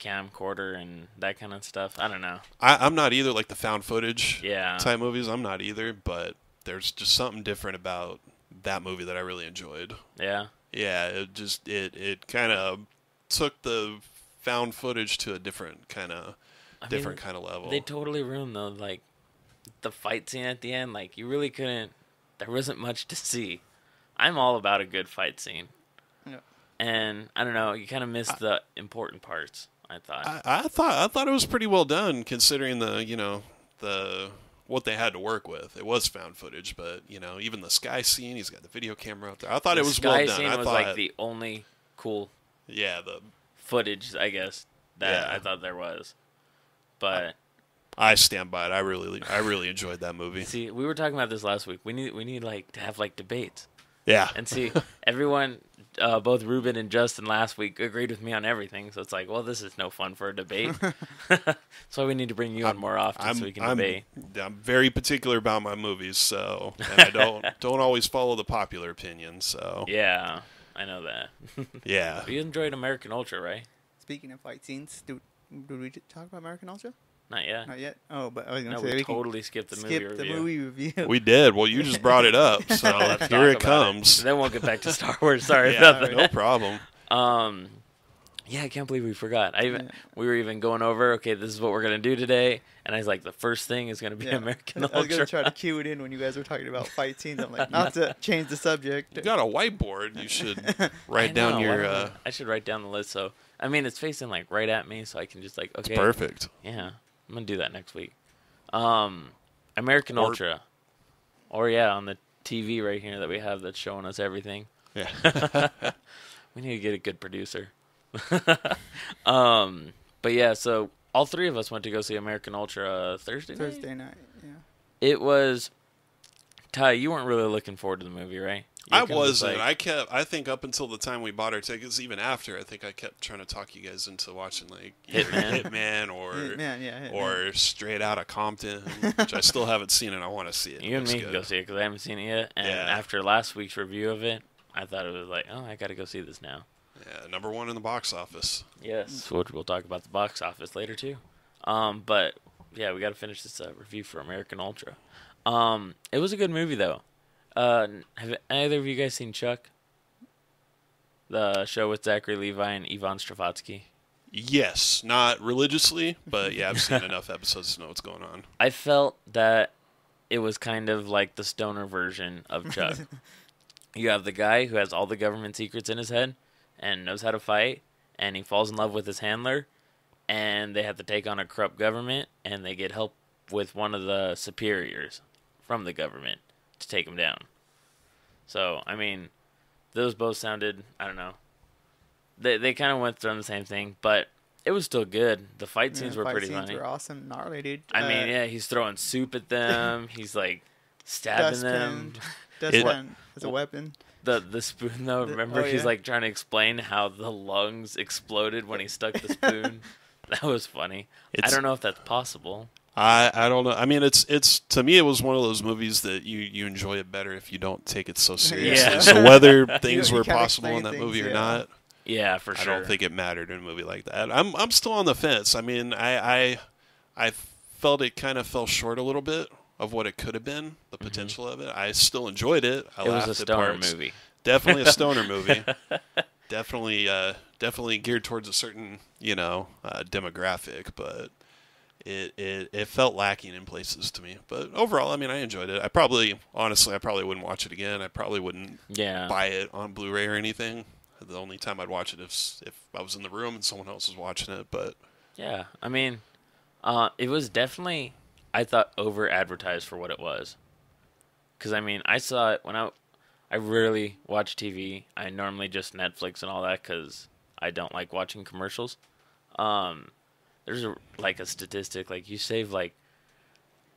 Speaker 1: camcorder and that kind of stuff. I don't know.
Speaker 3: I'm not either, like the found footage
Speaker 1: Yeah.
Speaker 3: type movies. I'm not either, but there's just something different about that movie that I really enjoyed.
Speaker 1: Yeah.
Speaker 3: Yeah, it kind of took the found footage to a different kind of level.
Speaker 1: They totally ruined like the fight scene at the end. Like you really couldn't. There wasn't much to see. I'm all about a good fight scene.
Speaker 2: Yeah.
Speaker 1: And I don't know. You kind of missed the important parts. I thought.
Speaker 3: I thought it was pretty well done considering the what they had to work with. It was found footage, but even the sky scene, he's got the video camera out there. I thought it was
Speaker 1: sky
Speaker 3: well done.
Speaker 1: scene
Speaker 3: I
Speaker 1: was
Speaker 3: thought,
Speaker 1: like the only cool
Speaker 3: the
Speaker 1: footage, I guess, that
Speaker 3: Yeah.
Speaker 1: I thought there was. But
Speaker 3: I stand by it. I really enjoyed that movie.
Speaker 1: see, we were talking about this last week. We need like to have like debates
Speaker 3: Yeah,
Speaker 1: and see everyone. Both Ruben and Justin last week agreed with me on everything, so it's like, well, this is no fun for a debate. So we need to bring you on more often so we can debate.
Speaker 3: I'm very particular about my movies, so and I don't always follow the popular opinion. So
Speaker 1: Yeah, I know that.
Speaker 3: yeah.
Speaker 1: But you enjoyed American Ultra, right?
Speaker 2: Speaking of fight scenes, did we talk about American Ultra?
Speaker 1: Not yet.
Speaker 2: Not yet. Oh, but I was gonna
Speaker 1: No,
Speaker 2: say
Speaker 1: we
Speaker 2: can
Speaker 1: totally skipped the movie
Speaker 2: skip the
Speaker 1: review.
Speaker 2: movie review.
Speaker 3: We did. Well, you just brought it up, so
Speaker 1: Let's
Speaker 3: here
Speaker 1: talk
Speaker 3: it
Speaker 1: about
Speaker 3: comes.
Speaker 1: Then we'll get back to Star Wars. Sorry
Speaker 3: Yeah,
Speaker 1: about that.
Speaker 3: no problem.
Speaker 1: Yeah, I can't believe we forgot. We were even going over. Okay, this is what we're gonna do today, and I was like, the first thing is gonna be
Speaker 2: Yeah.
Speaker 1: American
Speaker 2: I was gonna
Speaker 1: Ultra.
Speaker 2: try to cue it in when you guys were talking about fight scenes. I'm like, not to change the subject.
Speaker 3: You got a whiteboard. You should
Speaker 1: I
Speaker 3: write
Speaker 1: know,
Speaker 3: down
Speaker 1: why
Speaker 3: your.
Speaker 1: don't I should write down the list. So I mean, it's facing like right at me, so I can just like okay,
Speaker 3: Perfect.
Speaker 1: yeah, I'm gonna do that next week. American
Speaker 3: Or-
Speaker 1: Ultra, or yeah, on the TV right here that we have that's showing us everything.
Speaker 3: Yeah.
Speaker 1: We need to get a good producer. But yeah, so all three of us went to go see American Ultra Thursday night.
Speaker 2: Thursday night. Yeah.
Speaker 1: It was Ty. You weren't really looking forward to the movie, right? You
Speaker 3: I
Speaker 1: were kinda just
Speaker 3: wasn't.
Speaker 1: like-
Speaker 3: I think up until the time we bought our tickets, even after, I think I kept trying to talk you guys into watching like either Hitman or
Speaker 2: Hitman,
Speaker 3: or Straight Outta Compton, which I still haven't seen and I want to see it.
Speaker 1: You and
Speaker 3: Looks
Speaker 1: me can
Speaker 3: good.
Speaker 1: go see it because I haven't seen it yet. And
Speaker 3: Yeah.
Speaker 1: after last week's review of it, I thought it was like, oh, I got to go see this now.
Speaker 3: Yeah, #1 in the box office.
Speaker 1: Yes. Which we'll talk about the box office later too. But yeah, we got to finish this review for American Ultra. It was a good movie though. Have either of you guys seen Chuck? The show with Zachary Levi and Ivan Stravotsky.
Speaker 3: Yes, not religiously, but yeah, I've seen enough episodes to know what's going on.
Speaker 1: I felt that it was kind of like the stoner version of Chuck. You have the guy who has all the government secrets in his head and knows how to fight, and he falls in love with his handler, and they have to take on a corrupt government, and they get help with one of the superiors from the government to take him down. So, I mean, those both sounded, I don't know. They kind of went through the same thing, but it was still good. The fight scenes were
Speaker 2: fight
Speaker 1: pretty
Speaker 2: scenes
Speaker 1: funny.
Speaker 2: were awesome, gnarly, dude.
Speaker 1: I mean, yeah, he's throwing soup at them. He's like stabbing
Speaker 2: Dustpan.
Speaker 1: them.
Speaker 2: That's
Speaker 3: It-
Speaker 2: one as a weapon.
Speaker 1: The spoon though. Remember,
Speaker 2: oh,
Speaker 1: he's
Speaker 2: yeah.
Speaker 1: like trying to explain how the lungs exploded when he stuck the spoon. That was funny. I
Speaker 3: It's-
Speaker 1: don't know if that's possible.
Speaker 3: I don't know. I mean, it's to me, it was one of those movies that you enjoy it better if you don't take it so seriously.
Speaker 1: Yeah.
Speaker 3: So whether things
Speaker 2: You
Speaker 3: were
Speaker 2: can't
Speaker 3: possible in
Speaker 2: explain
Speaker 3: that movie
Speaker 2: things,
Speaker 3: or
Speaker 2: yeah.
Speaker 3: not,
Speaker 1: Yeah, for
Speaker 3: I
Speaker 1: sure.
Speaker 3: don't think it mattered in a movie like that. I'm still on the fence. I mean, I felt it kind of fell short a little bit of what it could have been, the potential of it. I still enjoyed it. I
Speaker 1: it was
Speaker 3: laughed
Speaker 1: a
Speaker 3: at
Speaker 1: stoner
Speaker 3: parts.
Speaker 1: movie.
Speaker 3: Definitely a stoner movie. Definitely geared towards a certain demographic, but it felt lacking in places to me. But overall, I mean, I enjoyed it. I probably wouldn't watch it again. I probably wouldn't
Speaker 1: Yeah.
Speaker 3: buy it on Blu-ray or anything. The only time I'd watch it if I was in the room and someone else was watching it. But
Speaker 1: Yeah, I mean, it was definitely, I thought, over-advertised for what it was. Because, I mean, I saw it when I rarely watch TV. I normally just Netflix and all that because I don't like watching commercials. There's a statistic, like, you save, like,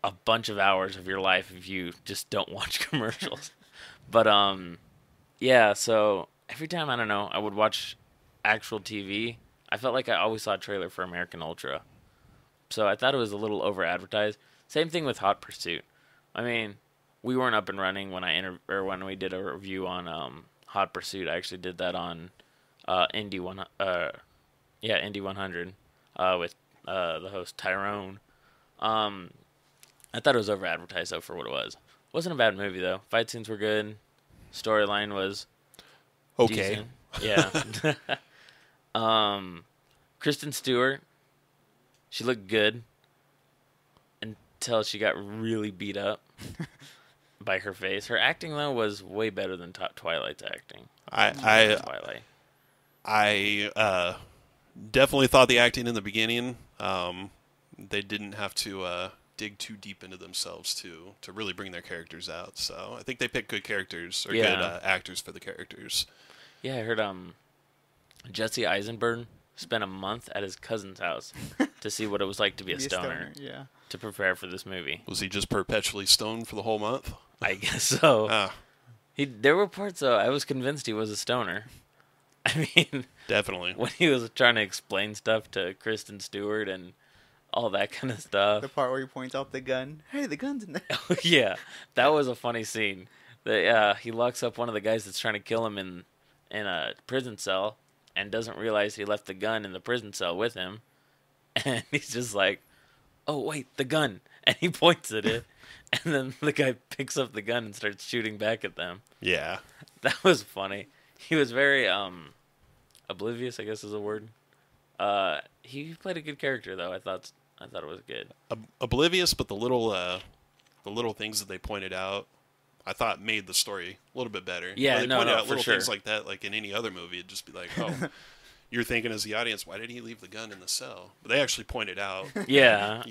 Speaker 1: a bunch of hours of your life if you just don't watch commercials. But, yeah, so every time, I don't know, I would watch actual TV, I felt like I always saw a trailer for American Ultra. So I thought it was a little over-advertised. Same thing with Hot Pursuit. I mean, we weren't up and running when when we did a review on Hot Pursuit. I actually did that on Indy 100 with the host Tyrone. I thought it was over-advertised though for what it was. Wasn't a bad movie though. Fight scenes were good. Storyline was
Speaker 3: okay,
Speaker 1: decent. Yeah. Kristen Stewart, she looked good until she got really beat up by her face. Her acting though was way better than Twilight's acting. Twilight.
Speaker 3: I definitely thought the acting in the beginning, they didn't have to dig too deep into themselves to really bring their characters out. So I think they picked good characters or good actors for the characters.
Speaker 1: Yeah, I heard Jesse Eisenberg spent a month at his cousin's house to see what it was like to be a stoner,
Speaker 2: Yeah.
Speaker 1: to prepare for this movie.
Speaker 3: Was he just perpetually stoned for the whole month?
Speaker 1: I guess so.
Speaker 3: Ah,
Speaker 1: There were parts though I was convinced he was a stoner. I mean,
Speaker 3: definitely.
Speaker 1: when he was trying to explain stuff to Kristen Stewart and all that kind of stuff.
Speaker 2: The part where he points out the gun. Hey, the gun's in there.
Speaker 1: Yeah, that was a funny scene. He locks up one of the guys that's trying to kill him in a prison cell and doesn't realize he left the gun in the prison cell with him. And he's just like, oh, wait, the gun. And he points at it. And then the guy picks up the gun and starts shooting back at them.
Speaker 3: Yeah.
Speaker 1: That was funny. He was very oblivious, I guess is a word. He played a good character, though. I thought it was good.
Speaker 3: Oblivious, but the little things that they pointed out, I thought made the story a little bit better.
Speaker 1: Yeah,
Speaker 3: they
Speaker 1: no,
Speaker 3: pointed
Speaker 1: no,
Speaker 3: out
Speaker 1: for
Speaker 3: little
Speaker 1: sure.
Speaker 3: things like that, like in any other movie, it'd just be like, oh, you're thinking as the audience, why did he leave the gun in the cell? But they actually pointed out,
Speaker 1: Yeah.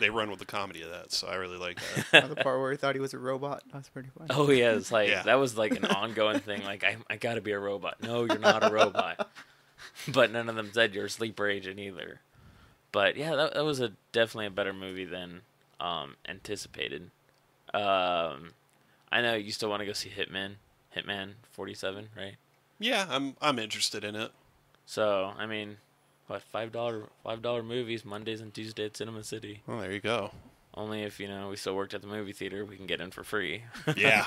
Speaker 3: they run with the comedy of that, so I really like that.
Speaker 2: The part where he thought he was a robot. That was pretty funny.
Speaker 1: Oh, yeah. It's like,
Speaker 3: Yeah.
Speaker 1: that was like an ongoing thing. Like, I got to be a robot. No, you're not a robot. But none of them said you're a sleeper agent either. But yeah, that was definitely a better movie than anticipated. I know you still want to go see Hitman 47, right?
Speaker 3: Yeah, I'm interested in it.
Speaker 1: So I mean, what $5 movies Mondays and Tuesdays at Cinema City.
Speaker 3: Well, there you go.
Speaker 1: Only if we still worked at the movie theater, we can get in for free.
Speaker 3: Yeah,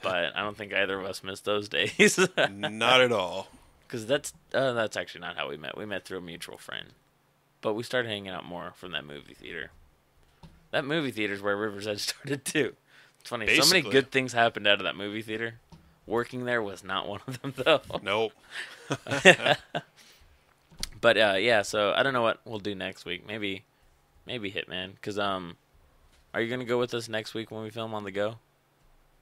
Speaker 1: But I don't think either of us miss those days.
Speaker 3: not at all.
Speaker 1: Because that's actually not how we met. We met through a mutual friend. But we started hanging out more from that movie theater. That movie theater is where River's Edge started too. It's funny. So many
Speaker 3: Basically.
Speaker 1: good things happened out of that movie theater. Working there was not one of them, though.
Speaker 3: Nope.
Speaker 1: But yeah, so I don't know what we'll do next week. Maybe Hitman. Because are you gonna go with us next week when we film on the go?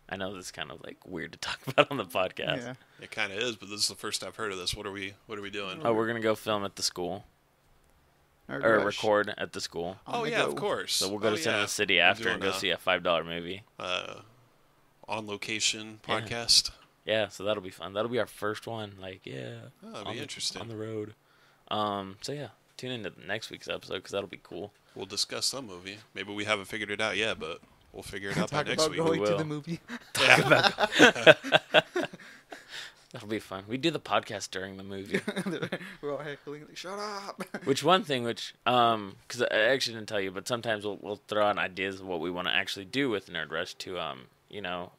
Speaker 1: I know this is kind of like weird to talk about on the podcast.
Speaker 2: Yeah.
Speaker 3: It kind of is, but this is the first I've heard of this. What are we doing?
Speaker 1: Oh, we're gonna go film at the school or
Speaker 2: Rush.
Speaker 1: record at the school.
Speaker 2: On
Speaker 3: Oh
Speaker 2: the
Speaker 3: yeah,
Speaker 2: go.
Speaker 3: of course.
Speaker 1: So we'll go to Cinema City after and go see a $5 movie.
Speaker 3: On location
Speaker 1: Yeah.
Speaker 3: podcast.
Speaker 1: Yeah, so that'll be fun. That'll be our first one. Like, yeah,
Speaker 3: Oh, that'd
Speaker 1: on
Speaker 3: be
Speaker 1: the-
Speaker 3: interesting.
Speaker 1: on the road. So yeah, tune into next week's episode because that'll be cool.
Speaker 3: We'll discuss some movie. Maybe we haven't figured it out yet, but We'll figure it out by
Speaker 2: Talk
Speaker 3: next
Speaker 2: about
Speaker 3: week.
Speaker 2: going to
Speaker 1: will.
Speaker 2: the movie.
Speaker 1: That'll be fun. We do the podcast during the movie.
Speaker 2: We're all heckling, like, shut up.
Speaker 1: Which one thing, because I actually didn't tell you, but sometimes we'll throw out ideas of what we want to actually do with Nerd Rush to,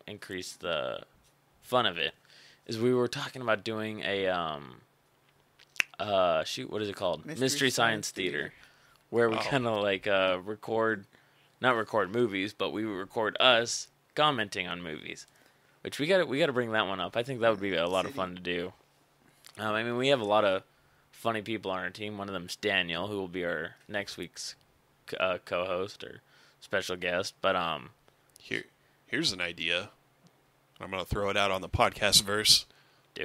Speaker 1: increase the fun of it. Is we were talking about doing a, what is it called? Mystery Science Theater. Where we kind of like not record movies, but we record us commenting on movies. Which we got to bring that one up. I think that would be a lot of fun to do. We have a lot of funny people on our team. One of them's Daniel, who will be our next week's co-host or special guest. But
Speaker 3: here's an idea. I'm gonna throw it out on the podcast verse.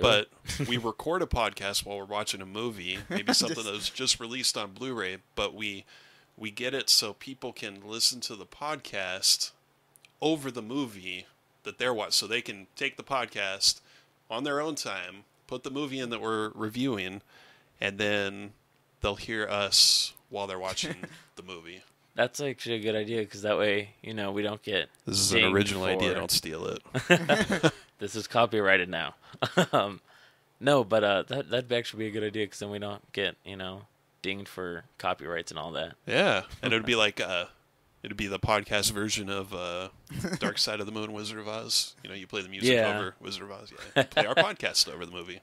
Speaker 1: But
Speaker 3: we record a podcast while we're watching a movie, maybe something that was just released on Blu-ray, but we get it so people can listen to the podcast over the movie that they're watching, so they can take the podcast on their own time, put the movie in that we're reviewing, and then they'll hear us while they're watching the movie.
Speaker 1: that's actually a good idea because that way, we don't get.
Speaker 3: This is an original idea. Don't steal it.
Speaker 1: This is copyrighted now. No, but that'd actually be a good idea because then we don't get dinged for copyrights and all that.
Speaker 3: Yeah, and it'd be like it'd be the podcast version of Dark Side of the Moon, Wizard of Oz. You play the music over Wizard of Oz. Yeah, you play our podcast over the movie.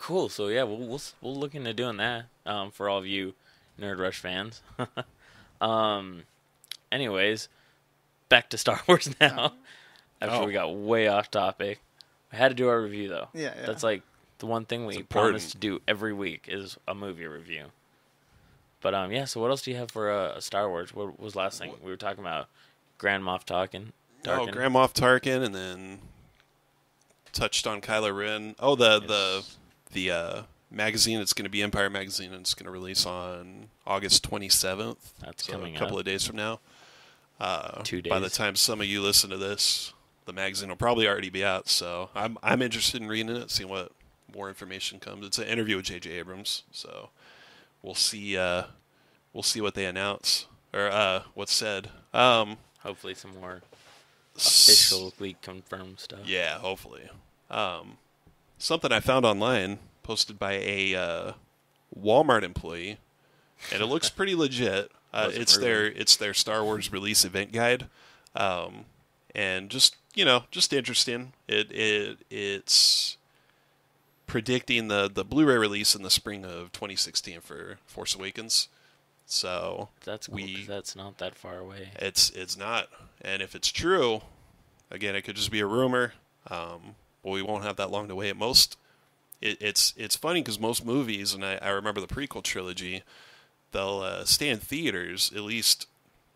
Speaker 1: Cool. So yeah, we'll look into doing that for all of you Nerd Rush fans. Anyways, back to Star Wars now. After we got way off topic, I had to do our review though.
Speaker 2: Yeah.
Speaker 1: That's like the one thing we promise to do every week is a movie review. But so what else do you have for Star Wars? What was last thing we were talking about? Grand Moff Tarkin.
Speaker 3: Oh, Grand Moff Tarkin, and then touched on Kylo Ren. Oh, the magazine. It's going to be Empire Magazine, and it's going to release on August 27th.
Speaker 1: That's
Speaker 3: so
Speaker 1: coming
Speaker 3: a couple
Speaker 1: up.
Speaker 3: of days from now.
Speaker 1: 2 days.
Speaker 3: By the time some of you listen to this, the magazine will probably already be out. So I'm interested in reading it, seeing what more information comes. It's an interview with J.J. Abrams, so we'll see. We'll see what they announce or what's said.
Speaker 1: Hopefully, some more officially confirmed stuff.
Speaker 3: Yeah, hopefully. Something I found online, posted by a Walmart employee, and it looks pretty legit. It's their Star Wars release event guide, and just interesting. It's predicting the Blu-ray release in the spring of 2016 for Force Awakens. So
Speaker 1: that's cool, 'cause that's not that far away.
Speaker 3: It's not, and if it's true, again, it could just be a rumor. We won't have that long to wait. At most, it's funny because most movies, and I remember the prequel trilogy, they'll stay in theaters at least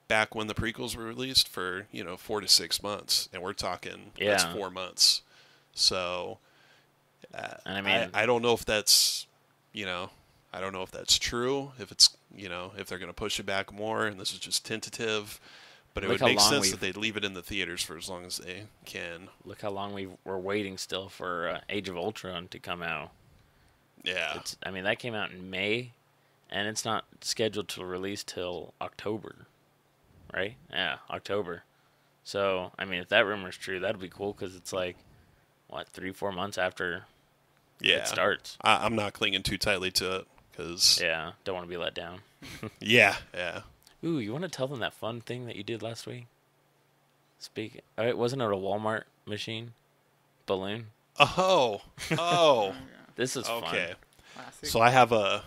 Speaker 3: back when the prequels were released for 4 to 6 months, and we're talking that's 4 months. So, I don't know if that's I don't know if that's true. If it's if they're going to push it back more, and this is just tentative. But it would make sense that they'd leave it in the theaters for as long as they can.
Speaker 1: Look how long we were waiting still for Age of Ultron to come out.
Speaker 3: Yeah.
Speaker 1: That came out in May, and it's not scheduled to release till October, right? Yeah, October. So, if that rumor's true, that'd be cool because it's like, 3-4 months after it starts.
Speaker 3: I'm not clinging too tightly to it because...
Speaker 1: Yeah, don't want to be let down.
Speaker 3: Yeah.
Speaker 1: Ooh, you want to tell them that fun thing that you did last week? Wasn't it a Walmart machine? Balloon?
Speaker 3: Oh.
Speaker 1: This is fun.
Speaker 3: Okay. So I have a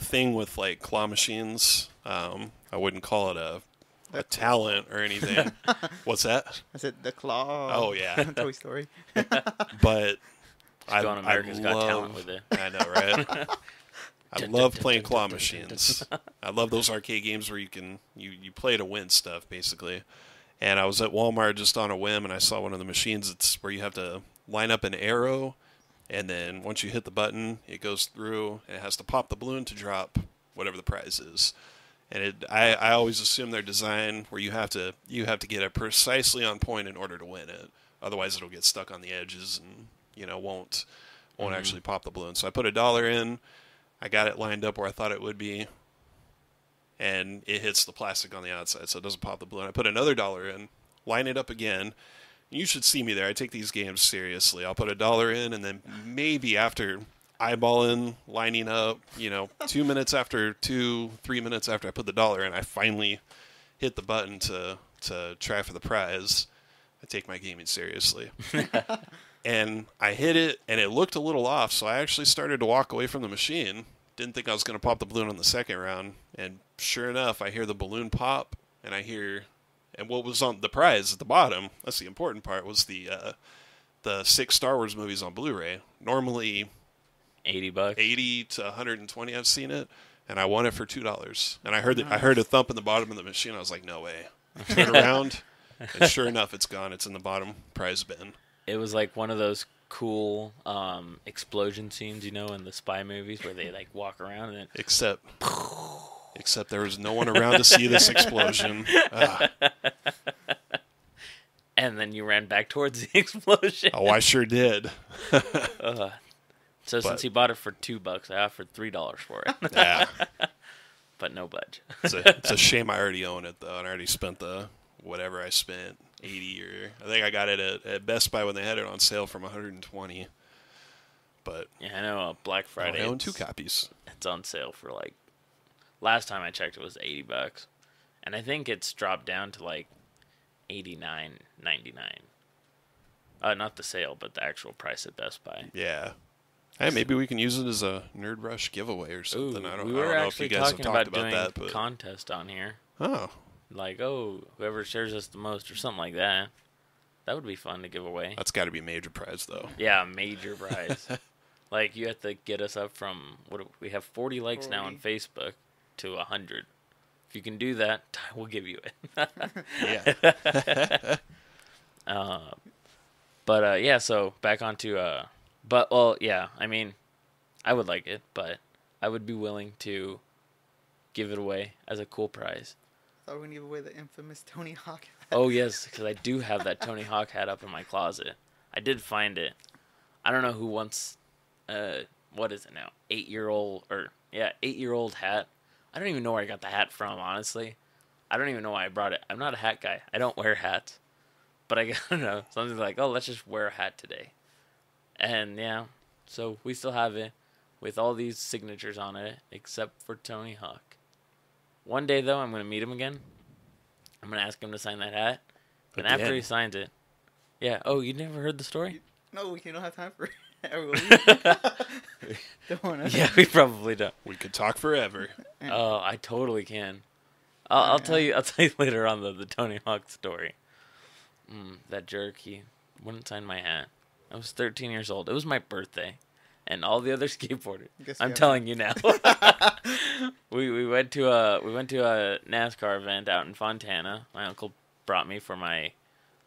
Speaker 3: thing with like claw machines. I wouldn't call it a talent or anything. What's that?
Speaker 2: I said the claw.
Speaker 3: Oh yeah.
Speaker 2: Toy Story.
Speaker 3: But
Speaker 1: I go on America's Got Talent with it.
Speaker 3: I know, right? I love playing claw machines. I love those arcade games where you play to win stuff, basically. And I was at Walmart just on a whim, and I saw one of the machines. It's where you have to line up an arrow, and then once you hit the button, it goes through, and it has to pop the balloon to drop whatever the prize is. And I always assume their design where you have to get it precisely on point in order to win it. Otherwise, it'll get stuck on the edges and won't actually pop the balloon. So I put $1 in. I got it lined up where I thought it would be, and it hits the plastic on the outside, so it doesn't pop the balloon. I put another $1 in, line it up again. You should see me there. I take these games seriously. I'll put $1 in, and then maybe after eyeballing, lining up, 2 minutes after 3 minutes after I put the $1 in, I finally hit the button to try for the prize. I take my gaming seriously. And I hit it, and it looked a little off, so I actually started to walk away from the machine. Didn't think I was going to pop the balloon on the second round, and sure enough, I hear the balloon pop, and and what was on the prize at the bottom, that's the important part, was the 6 Star Wars movies on Blu-ray. Normally
Speaker 1: $80.
Speaker 3: 80 to 120 I've seen it, and I won it for $2. And I heard a thump in the bottom of the machine. I was like, no way. Turn around, and sure enough, it's gone. It's in the bottom prize bin.
Speaker 1: It was like one of those cool explosion scenes, in the spy movies where they like walk around and then
Speaker 3: Except there was no one around to see this explosion.
Speaker 1: and then you ran back towards the explosion.
Speaker 3: Oh, I sure did.
Speaker 1: So since he bought it for $2, I offered $3 for it.
Speaker 3: Yeah.
Speaker 1: But no budge.
Speaker 3: It's a shame I already own it, though, and I already spent whatever I spent, 80 or I think I got it at Best Buy when they had it on sale from 120. But
Speaker 1: yeah, I know Black Friday.
Speaker 3: I own 2 copies.
Speaker 1: It's on sale for like, last time I checked it was $80, and I think it's dropped down to like $89.99. Not the sale, but the actual price at Best Buy.
Speaker 3: Yeah. Hey, maybe we can use it as a Nerd Rush giveaway or something.
Speaker 1: Ooh,
Speaker 3: I don't
Speaker 1: we
Speaker 3: know
Speaker 1: were
Speaker 3: if you guys have talked about
Speaker 1: doing
Speaker 3: that. But
Speaker 1: contest on here.
Speaker 3: Oh.
Speaker 1: Like, whoever shares us the most or something like that. That would be fun to give away.
Speaker 3: That's got to be a major prize, though.
Speaker 1: Yeah, major prize. Like, you have to get us up from, we have 40 likes now on Facebook to 100. If you can do that, we'll give you it.
Speaker 3: Yeah.
Speaker 1: Yeah, so back onto, yeah, I mean, I would like it, but I would be willing to give it away as a cool prize.
Speaker 2: I thought we were going to give away the infamous Tony Hawk hat.
Speaker 1: Oh, yes, because I do have that Tony Hawk hat up in my closet. I did find it. I don't know who wants, what is it now? 8-year-old hat. I don't even know where I got the hat from, honestly. I don't even know why I brought it. I'm not a hat guy. I don't wear hats. But I don't know, something like, let's just wear a hat today. And yeah, so we still have it with all these signatures on it, except for Tony Hawk. One day, though, I'm going to meet him again. I'm going to ask him to sign that hat. And after he signs it, yeah. Oh, you never heard the story?
Speaker 2: No, we don't have time for everyone. Don't wanna.
Speaker 1: Yeah, we probably don't.
Speaker 3: We could talk forever.
Speaker 1: Oh, I totally can. I'll tell you. I'll tell you later on the Tony Hawk story. That jerk, he wouldn't sign my hat. I was 13 years old. It was my birthday, and all the other skateboarders. I'm telling you now. we went to a NASCAR event out in Fontana. My uncle brought me for my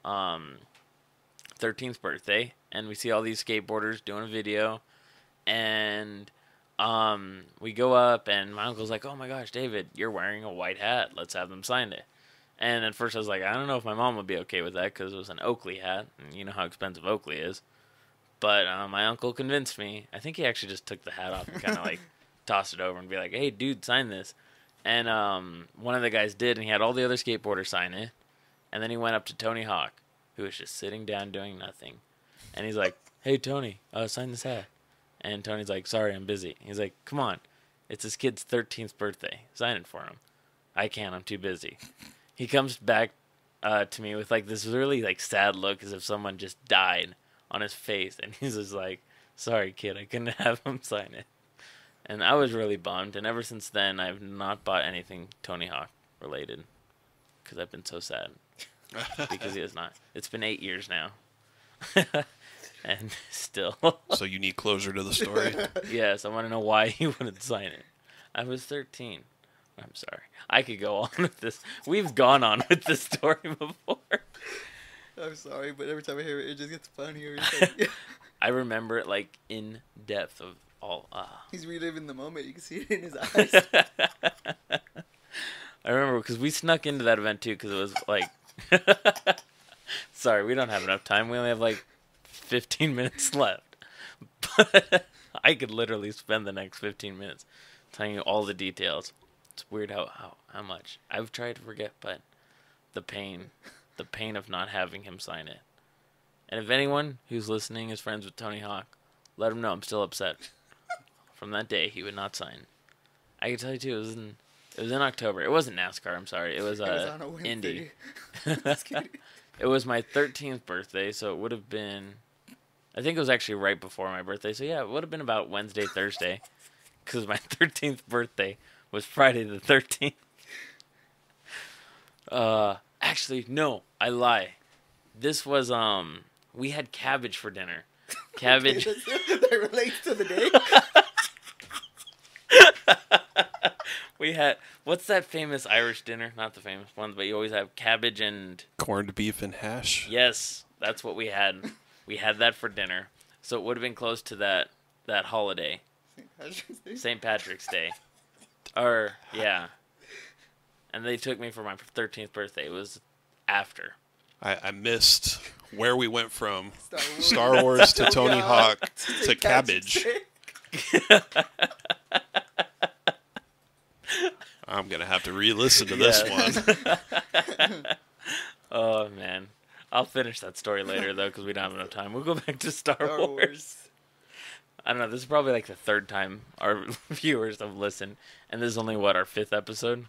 Speaker 1: 13th birthday, and we see all these skateboarders doing a video, and we go up, and my uncle's like, "Oh my gosh, David, you're wearing a white hat. Let's have them sign it." And at first I was like, I don't know if my mom would be okay with that because it was an Oakley hat, and you know how expensive Oakley is. But my uncle convinced me. I think he actually just took the hat off and kind of like tossed it over and be like, "Hey, dude, sign this." And one of the guys did, and he had all the other skateboarders sign it. And then he went up to Tony Hawk, who was just sitting down doing nothing. And he's like, "Hey, Tony, sign this hat." And Tony's like, "Sorry, I'm busy." He's like, "Come on. It's his kid's 13th birthday. Sign it for him." "I can't. I'm too busy." He comes back to me with like this really like sad look as if someone just died on his face. And he's just like, "Sorry, kid. I couldn't have him sign it." And I was really bummed. And ever since then, I've not bought anything Tony Hawk related because I've been so sad. Because he has not. It's been 8 years now. And still.
Speaker 3: So you need closure to the story?
Speaker 1: Yes, I want to know why he wouldn't sign it. I was 13. I'm sorry. I could go on with this. We've gone on with this story before.
Speaker 2: I'm sorry, but every time I hear it, it just gets funnier. Like,
Speaker 1: I remember it like in depth of all.
Speaker 2: He's reliving the moment. You can see it in his eyes.
Speaker 1: I remember because we snuck into that event too because it was like. Sorry, we don't have enough time. We only have like 15 minutes left. But I could literally spend the next 15 minutes telling you all the details. It's weird how much. I've tried to forget, but the pain the pain of not having him sign it. And if anyone who's listening is friends with Tony Hawk, let him know I'm still upset. From that day, he would not sign. I can tell you too, it was in October. It wasn't NASCAR. I'm sorry. It was
Speaker 2: on a Wednesday.
Speaker 1: Indy.
Speaker 2: Just kidding.
Speaker 1: It was my 13th birthday, so it would have been. I think it was actually right before my birthday. So yeah, it would have been about Wednesday, Thursday, because my 13th birthday was Friday the 13th. Actually, no, I lie. This was we had cabbage for dinner. Cabbage.
Speaker 2: That relates to the day.
Speaker 1: We had, what's that famous Irish dinner? Not the famous one, but you always have cabbage and...
Speaker 3: Corned beef and hash.
Speaker 1: Yes, that's what we had. We had that for dinner. So it would have been close to that holiday. St. Patrick's Day. Or, yeah. And they took me for my 13th birthday. It was after.
Speaker 3: I missed where we went from Star Wars to Tony Hawk to cabbage. I'm going to have to re-listen to this one.
Speaker 1: Oh, man. I'll finish that story later, though, because we don't have enough time. We'll go back to Star Wars. I don't know. This is probably like the third time our viewers have listened. And this is only, what, our 5th episode?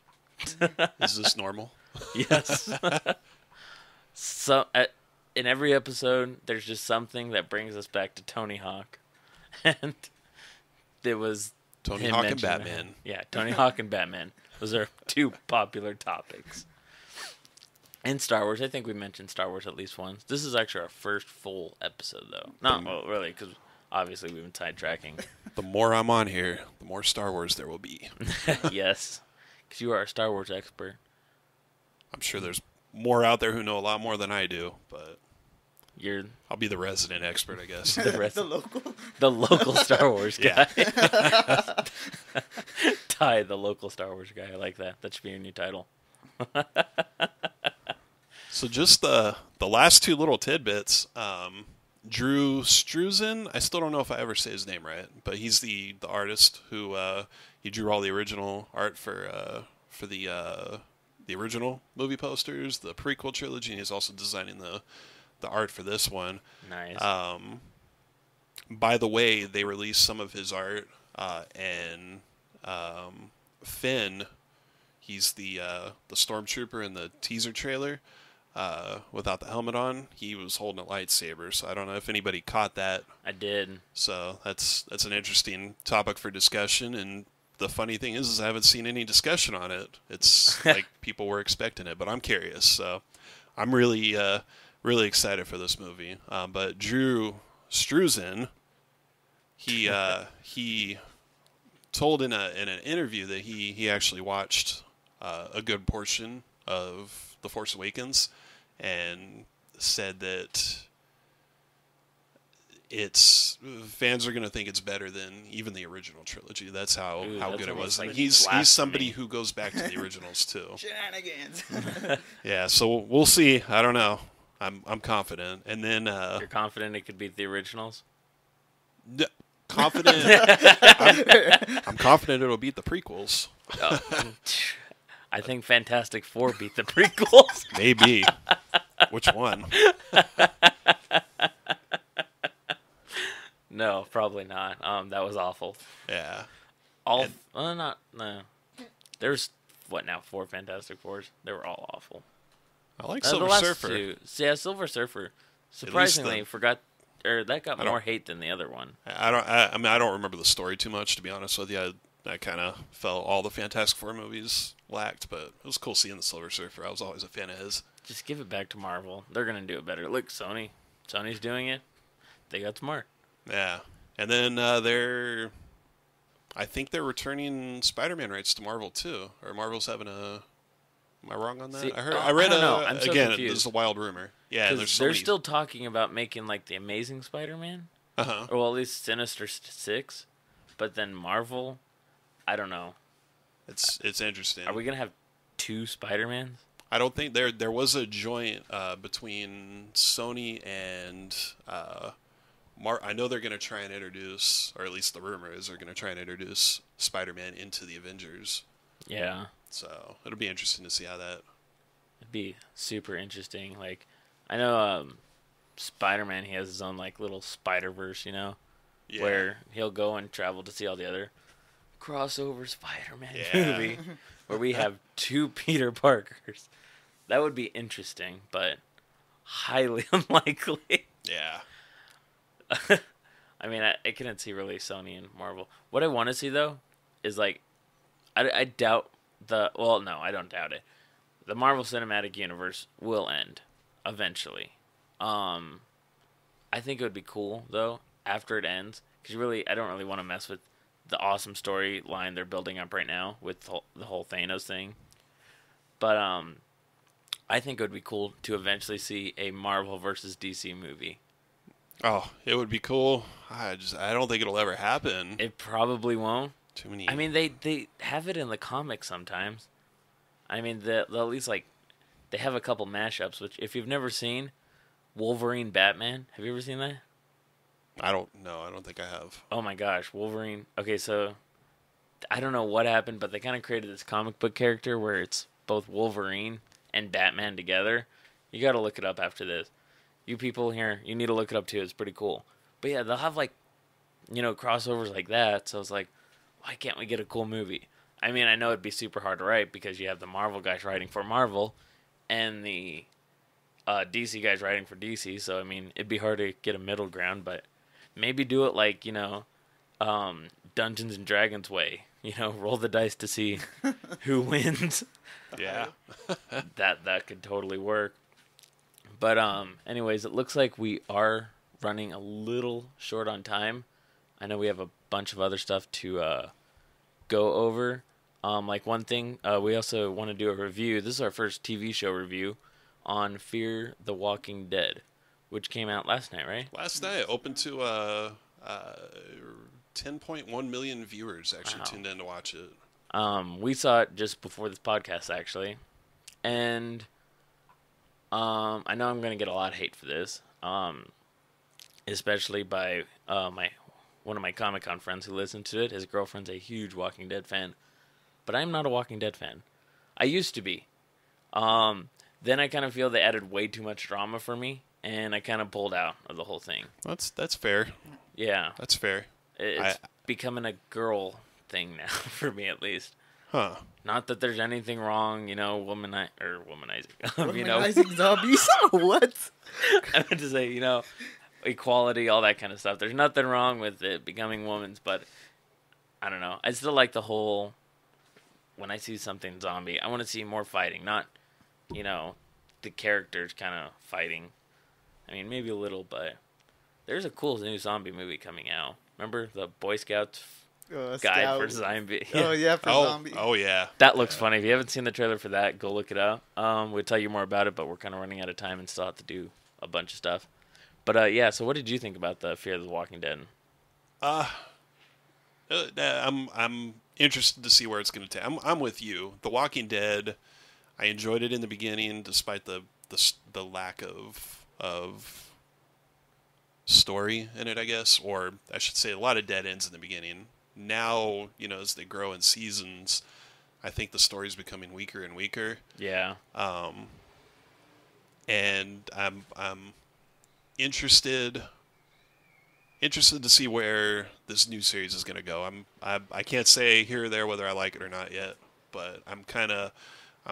Speaker 3: Is this normal?
Speaker 1: Yes. So, in every episode, there's just something that brings us back to Tony Hawk. And it was...
Speaker 3: Tony Hawk and Batman.
Speaker 1: Yeah, Tony Hawk and Batman. Those are two popular topics. And Star Wars. I think we mentioned Star Wars at least once. This is actually our first full episode, though. Not well, really, because obviously we've been sidetracking.
Speaker 3: The more I'm on here, the more Star Wars there will be.
Speaker 1: Yes, because you are a Star Wars expert.
Speaker 3: I'm sure there's more out there who know a lot more than I do, but
Speaker 1: You're
Speaker 3: I'll be the resident expert, I guess.
Speaker 1: the local Star Wars guy.
Speaker 3: Yeah.
Speaker 1: Ty, the local Star Wars guy. I like that. That should be your new title.
Speaker 3: So just the last two little tidbits. Drew Struzan, I still don't know if I ever say his name right, but he's the artist who he drew all the original art for the original movie posters, the prequel trilogy, and he's also designing the art for this one.
Speaker 1: Nice.
Speaker 3: By the way, they released some of his art, and Finn, he's the stormtrooper in the teaser trailer, without the helmet on. He was holding a lightsaber, so I don't know if anybody caught that.
Speaker 1: I did.
Speaker 3: So that's an interesting topic for discussion, and the funny thing is I haven't seen any discussion on it. It's like people were expecting it, but I'm curious, so I'm really excited for this movie. But Drew Struzan, he told in an interview that he actually watched a good portion of The Force Awakens and said that fans are going to think it's better than even the original trilogy. That's how good it was. Like he's somebody who goes back to the originals too.
Speaker 2: Shenanigans.
Speaker 3: Yeah, so we'll see. I don't know. I'm confident. And then
Speaker 1: You're confident it could beat the originals?
Speaker 3: Confident. I'm confident it'll beat the prequels.
Speaker 1: Oh. I think Fantastic Four beat the prequels.
Speaker 3: Maybe. Which one?
Speaker 1: No, probably not. That was awful.
Speaker 3: Yeah.
Speaker 1: No. There's, 4 Fantastic Fours? They were all awful.
Speaker 3: I like
Speaker 1: The
Speaker 3: Silver
Speaker 1: last
Speaker 3: Surfer.
Speaker 1: two, yeah, Silver Surfer. Surprisingly, that got more hate than the other one.
Speaker 3: I don't remember the story too much, to be honest with you. I kind of felt all the Fantastic Four movies lacked, but it was cool seeing the Silver Surfer. I was always a fan of his.
Speaker 1: Just give it back to Marvel. They're gonna do it better. Look, Sony's doing it. They got smart.
Speaker 3: Yeah, and then I think they're returning Spider-Man rights to Marvel too, or Marvel's having a. Am I wrong on that?
Speaker 1: See,
Speaker 3: I read
Speaker 1: don't know. I'm so
Speaker 3: again.
Speaker 1: confused.
Speaker 3: This is a wild rumor. Yeah,
Speaker 1: they're still talking about making like the Amazing Spider-Man,
Speaker 3: or
Speaker 1: well, at least Sinister Six, but then Marvel, I don't know.
Speaker 3: It's interesting.
Speaker 1: Are we gonna have 2 Spider-Mans?
Speaker 3: I don't think there was a joint between Sony and I know they're going to try and introduce, or at least the rumor is they're going to try and introduce Spider-Man into the Avengers.
Speaker 1: Yeah.
Speaker 3: So it'll be interesting to see how that
Speaker 1: It'd be super interesting. Like, I know Spider-Man, he has his own like little Spider-Verse,
Speaker 3: Yeah.
Speaker 1: where he'll go and travel to see all the other crossover Spider-Man
Speaker 3: Yeah.
Speaker 1: movie, where we have two Peter Parkers. That would be interesting, but highly unlikely.
Speaker 3: Yeah.
Speaker 1: I mean, I couldn't see really Sony and Marvel. What I want to see though is like, I doubt no, I don't doubt it. The Marvel Cinematic Universe will end eventually. I think it would be cool though after it ends, because I don't really want to mess with the awesome storyline they're building up right now with the whole Thanos thing. But I think it would be cool to eventually see a Marvel versus DC movie.
Speaker 3: Oh, it would be cool. I don't think it'll ever happen.
Speaker 1: It probably won't.
Speaker 3: Too many.
Speaker 1: I mean, they have it in the comics sometimes. I mean, they'll at least like they have a couple mashups. Which, if you've never seen Wolverine Batman, have you ever seen that?
Speaker 3: I don't know. I don't think I have.
Speaker 1: Oh my gosh, Wolverine. Okay, so I don't know what happened, but they kind of created this comic book character where it's both Wolverine and Batman together. You got to look it up after this. You people here, you need to look it up too. It's pretty cool. But yeah, they'll have like, crossovers like that. So it's like, why can't we get a cool movie? I mean, I know it'd be super hard to write because you have the Marvel guys writing for Marvel and the DC guys writing for DC. So, I mean, it'd be hard to get a middle ground, but maybe do it like, Dungeons and Dragons way. Roll the dice to see who wins.
Speaker 3: Yeah.
Speaker 1: That could totally work. But anyways, it looks like we are running a little short on time. I know we have a bunch of other stuff to go over. Like one thing, we also want to do a review. This is our first TV show review on Fear the Walking Dead, which came out last night, right?
Speaker 3: Last night, open to 10.1 million viewers actually tuned in to watch it.
Speaker 1: We saw it just before this podcast, actually. And I know I'm going to get a lot of hate for this, especially by one of my Comic-Con friends who listened to it. His girlfriend's a huge Walking Dead fan, but I'm not a Walking Dead fan. I used to be. Then I kind of feel they added way too much drama for me, and I kind of pulled out of the whole thing.
Speaker 3: That's fair.
Speaker 1: Yeah.
Speaker 3: That's fair.
Speaker 1: It's becoming a girl thing now, for me at least.
Speaker 3: Huh.
Speaker 1: Not that there's anything wrong, womanizing.
Speaker 2: Womanizing zombies? What?
Speaker 1: I meant to say, equality, all that kind of stuff. There's nothing wrong with it becoming women's, but I don't know. I still like the whole, when I see something zombie, I want to see more fighting, not, the characters kind of fighting. I mean, maybe a little, but there's a cool new zombie movie coming out. Remember the Boy Scouts Guide for Zombie?
Speaker 2: Oh, yeah, for zombie.
Speaker 3: Oh, yeah.
Speaker 1: That looks funny. If you haven't seen the trailer for that, go look it up. We'll tell you more about it, but we're kind of running out of time and still have to do a bunch of stuff. But yeah, so what did you think about the Fear of the Walking Dead?
Speaker 3: I'm interested to see where it's going to take. I'm with you. The Walking Dead, I enjoyed it in the beginning, despite the lack of story in it, I guess, or I should say a lot of dead ends in the beginning. Now, as they grow in seasons, I think the story's becoming weaker and weaker.
Speaker 1: Yeah.
Speaker 3: And I'm interested to see where this new series is going to go. I can't say here or there whether I like it or not yet, but I'm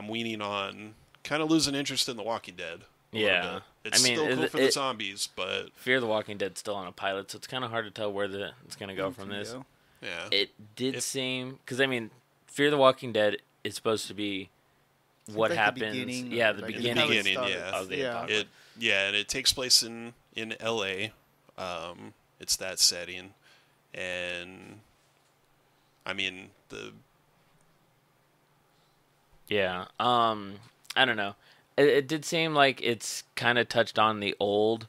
Speaker 3: weaning on kind of losing interest in The Walking Dead.
Speaker 1: Yeah.
Speaker 3: It's still cool for the zombies, but
Speaker 1: Fear the Walking Dead's still on a pilot, so it's kind of hard to tell where it's going to go from this.
Speaker 3: yeah.
Speaker 1: It did seem, because I mean, Fear the Walking Dead is supposed to be what happens. The beginning of the apocalypse.
Speaker 3: And it takes place in LA. It's that setting, and I mean
Speaker 1: I don't know. It did seem like it's kind of touched on the old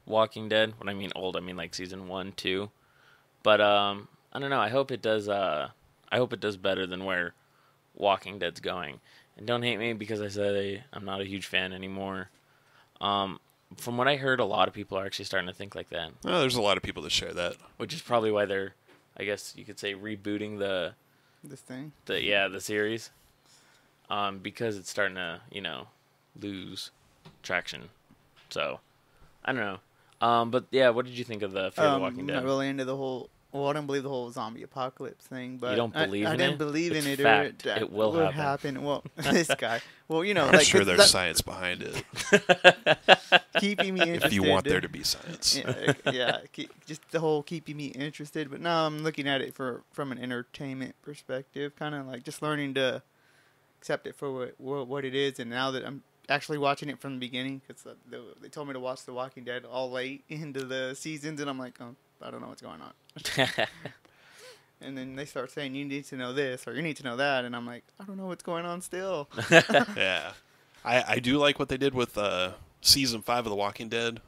Speaker 1: Walking Dead. When I mean old, I mean like season 1, 2. But I don't know. I hope it does. I hope it does better than where Walking Dead's going. And don't hate me because I said I'm not a huge fan anymore. From what I heard, a lot of people are actually starting to think like that.
Speaker 3: Oh, there's a lot of people that share that.
Speaker 1: Which is probably why they're, I guess you could say, rebooting
Speaker 2: this thing.
Speaker 1: The series. because it's starting to, lose traction. So, I don't know. But yeah, what did you think of the Fear the Walking
Speaker 2: I'm
Speaker 1: Dead?
Speaker 2: not really into the whole. Well, I don't believe the whole zombie apocalypse thing, but
Speaker 1: You don't believe
Speaker 2: I
Speaker 1: in
Speaker 2: didn't
Speaker 1: it?
Speaker 2: believe
Speaker 1: It's
Speaker 2: in it.
Speaker 1: fact.
Speaker 2: Or
Speaker 1: It will happen.
Speaker 2: Well, this guy. Well,
Speaker 3: I'm
Speaker 2: like
Speaker 3: sure
Speaker 2: 'cause
Speaker 3: there's
Speaker 2: that-
Speaker 3: science behind it.
Speaker 2: keeping me interested.
Speaker 3: If you want there to be science.
Speaker 2: yeah, just the whole keeping me interested. But now I'm looking at it from an entertainment perspective, kind of like just learning to accept it for what it is. And now that I'm actually watching it from the beginning, because they told me to watch The Walking Dead all late into the seasons, and I'm like, oh, I don't know what's going on. And then they start saying you need to know this or you need to know that, and I'm like, I don't know what's going on still.
Speaker 3: Yeah. I do like what they did with season 5 of The Walking Dead.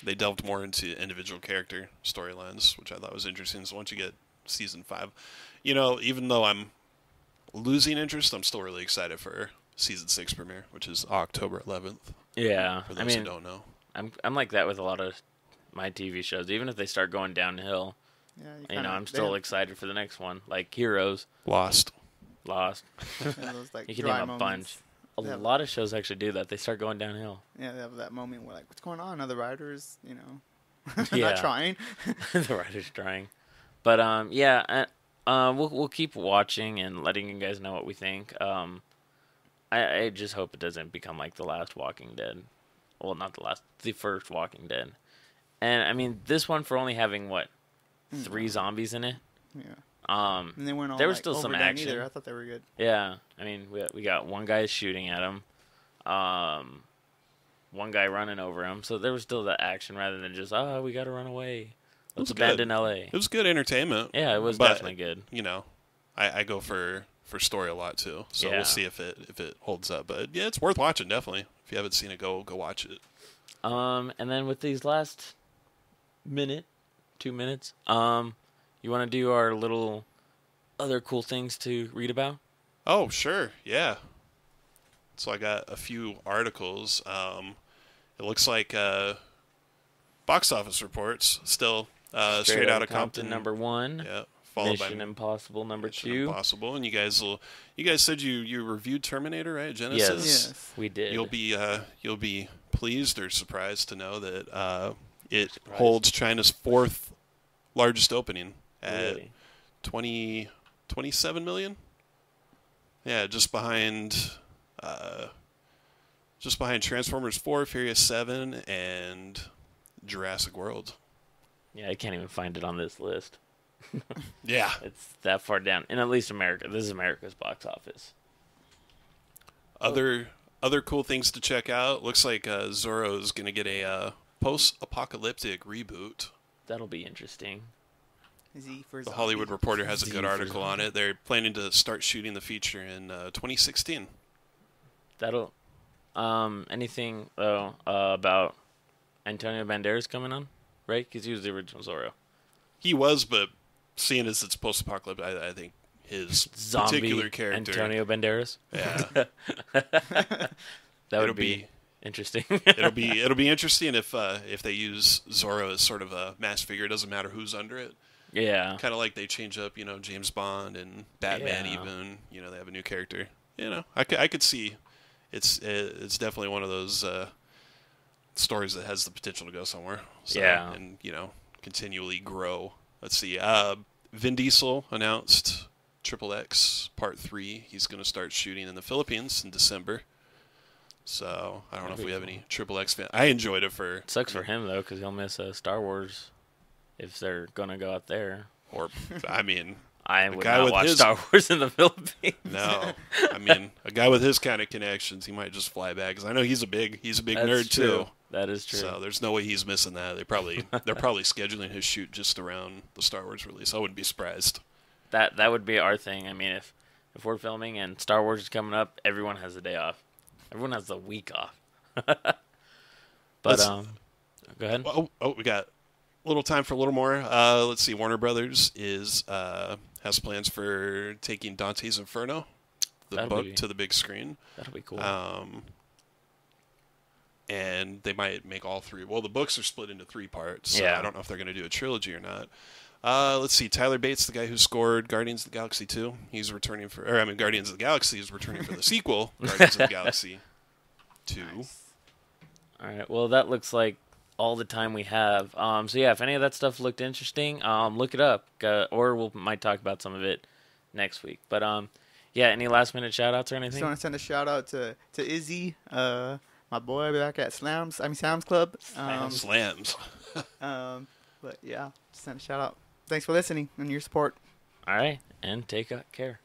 Speaker 3: They delved more into individual character storylines, which I thought was interesting. So once you get season 5, even though I'm losing interest, I'm still really excited for season 6 premiere, which is October 11th.
Speaker 1: Yeah,
Speaker 3: For those who don't know.
Speaker 1: I'm like that with a lot of my TV shows. Even if they start going downhill,
Speaker 2: Yeah,
Speaker 1: I'm still excited for the next one. Like Heroes,
Speaker 3: Lost.
Speaker 1: Lost.
Speaker 2: those, like,
Speaker 1: You can
Speaker 2: dry
Speaker 1: name a bunch.
Speaker 2: moments.
Speaker 1: A lot of shows actually do that. They start going downhill.
Speaker 2: Yeah, they have that moment where like, what's going on? Other writers,
Speaker 1: Yeah.
Speaker 2: not trying.
Speaker 1: The writer's trying. But we'll keep watching and letting you guys know what we think. I just hope it doesn't become like the last Walking Dead. Well, not the last, the first Walking Dead. And I mean, this one for only having 3 zombies in it.
Speaker 2: Yeah.
Speaker 1: Um,
Speaker 2: And they weren't all
Speaker 1: There was
Speaker 2: like,
Speaker 1: still some
Speaker 2: overdone
Speaker 1: action.
Speaker 2: either. I thought they were good.
Speaker 1: yeah. I mean, we got one guy shooting at him, one guy running over him. So there was still that action rather than just we got to run away. Let's
Speaker 3: was
Speaker 1: abandon
Speaker 3: good.
Speaker 1: LA.
Speaker 3: It was good entertainment.
Speaker 1: Yeah, it was
Speaker 3: but,
Speaker 1: definitely good.
Speaker 3: I go for story a lot too. So
Speaker 1: Yeah.
Speaker 3: we'll see if it holds up. But yeah, it's worth watching definitely. If you haven't seen it, go watch it.
Speaker 1: And then with these last 2 minutes, you want to do our little other cool things to read about?
Speaker 3: Oh, sure. Yeah. So I got a few articles. It looks like box office reports still Straight Outta Compton
Speaker 1: number 1.
Speaker 3: Yeah. Followed
Speaker 1: Mission
Speaker 3: by
Speaker 1: Impossible number
Speaker 3: Mission
Speaker 1: 2.
Speaker 3: Impossible, and you guys said you reviewed Terminator, right? Genesis.
Speaker 2: Yes.
Speaker 1: We did.
Speaker 3: You'll be pleased or surprised to know that it
Speaker 1: Surprised.
Speaker 3: holds China's 4th largest opening at
Speaker 1: Really?
Speaker 3: 27 million. Yeah, just behind Transformers 4, Furious 7, and Jurassic World.
Speaker 1: Yeah, I can't even find it on this list.
Speaker 3: Yeah.
Speaker 1: It's that far down. In at least America. This is America's box office.
Speaker 3: Other cool things to check out. Looks like Zorro is going to get a post-apocalyptic reboot.
Speaker 1: That'll be interesting.
Speaker 2: Is he for
Speaker 3: The
Speaker 2: zombies?
Speaker 3: Hollywood Reporter has a
Speaker 1: Z
Speaker 3: good
Speaker 1: for
Speaker 3: article on it. They're planning to start shooting the feature in 2016.
Speaker 1: That'll anything though about Antonio Banderas coming on, right? Because he was the original Zorro.
Speaker 3: He was, but seeing as it's post-apocalyptic, I think his
Speaker 1: Zombie
Speaker 3: particular character.
Speaker 1: Antonio Banderas.
Speaker 3: Yeah,
Speaker 1: That
Speaker 3: It'll
Speaker 1: would be
Speaker 3: be-
Speaker 1: interesting.
Speaker 3: it'll be interesting if they use Zorro as sort of a mass figure. It doesn't matter who's under it.
Speaker 1: Yeah.
Speaker 3: Kind of like they change up, James Bond and Batman.
Speaker 1: Yeah.
Speaker 3: Even they have a new character. I could see. It's definitely one of those stories that has the potential to go somewhere. So,
Speaker 1: Yeah.
Speaker 3: and continually grow. Let's see. Vin Diesel announced Triple X Part 3. He's going to start shooting in the Philippines in December. So I don't know if
Speaker 1: That'd
Speaker 3: we
Speaker 1: be
Speaker 3: have
Speaker 1: cool.
Speaker 3: any Triple X fans. I enjoyed it for.
Speaker 1: Sucks for him though, because he'll miss Star Wars if they're gonna go out there.
Speaker 3: Or I mean,
Speaker 1: I
Speaker 3: The
Speaker 1: would
Speaker 3: guy
Speaker 1: not
Speaker 3: with
Speaker 1: watch
Speaker 3: his-
Speaker 1: Star Wars in the Philippines.
Speaker 3: no. I mean, a guy with his kind of connections, he might just fly back. Because I know he's a big
Speaker 1: That's
Speaker 3: nerd
Speaker 1: true.
Speaker 3: too.
Speaker 1: That is true.
Speaker 3: So there's no way he's missing that. They're probably scheduling his shoot just around the Star Wars release. I wouldn't be surprised.
Speaker 1: That would be our thing. I mean, if we're filming and Star Wars is coming up, everyone has a day off. Everyone has a week off. But
Speaker 3: Let's-
Speaker 1: go ahead.
Speaker 3: Oh, we got a little time for a little more. Let's see. Warner Brothers has plans for taking Dante's Inferno, the
Speaker 1: That'll
Speaker 3: book,
Speaker 1: be-
Speaker 3: to the big screen.
Speaker 1: That'll be cool.
Speaker 3: And they might make all 3. Well, the books are split into 3 parts. So
Speaker 1: Yeah.
Speaker 3: I don't know if they're going to do a trilogy or not. Let's see. Tyler Bates, the guy who scored Guardians of the Galaxy 2, he's returning for. Or I mean, Guardians of the Galaxy is returning for the sequel, Guardians of the Galaxy 2.
Speaker 2: Nice.
Speaker 1: All right. Well, that looks like all the time we have. So yeah, if any of that stuff looked interesting, look it up, or we might talk about some of it next week. But yeah, any last minute shout outs or anything?
Speaker 2: Just want to send a shout out to Izzy, my boy back at Sam's Club.
Speaker 3: Slams.
Speaker 2: But yeah, just send a shout out. Thanks for listening and your support.
Speaker 1: All right, and take care.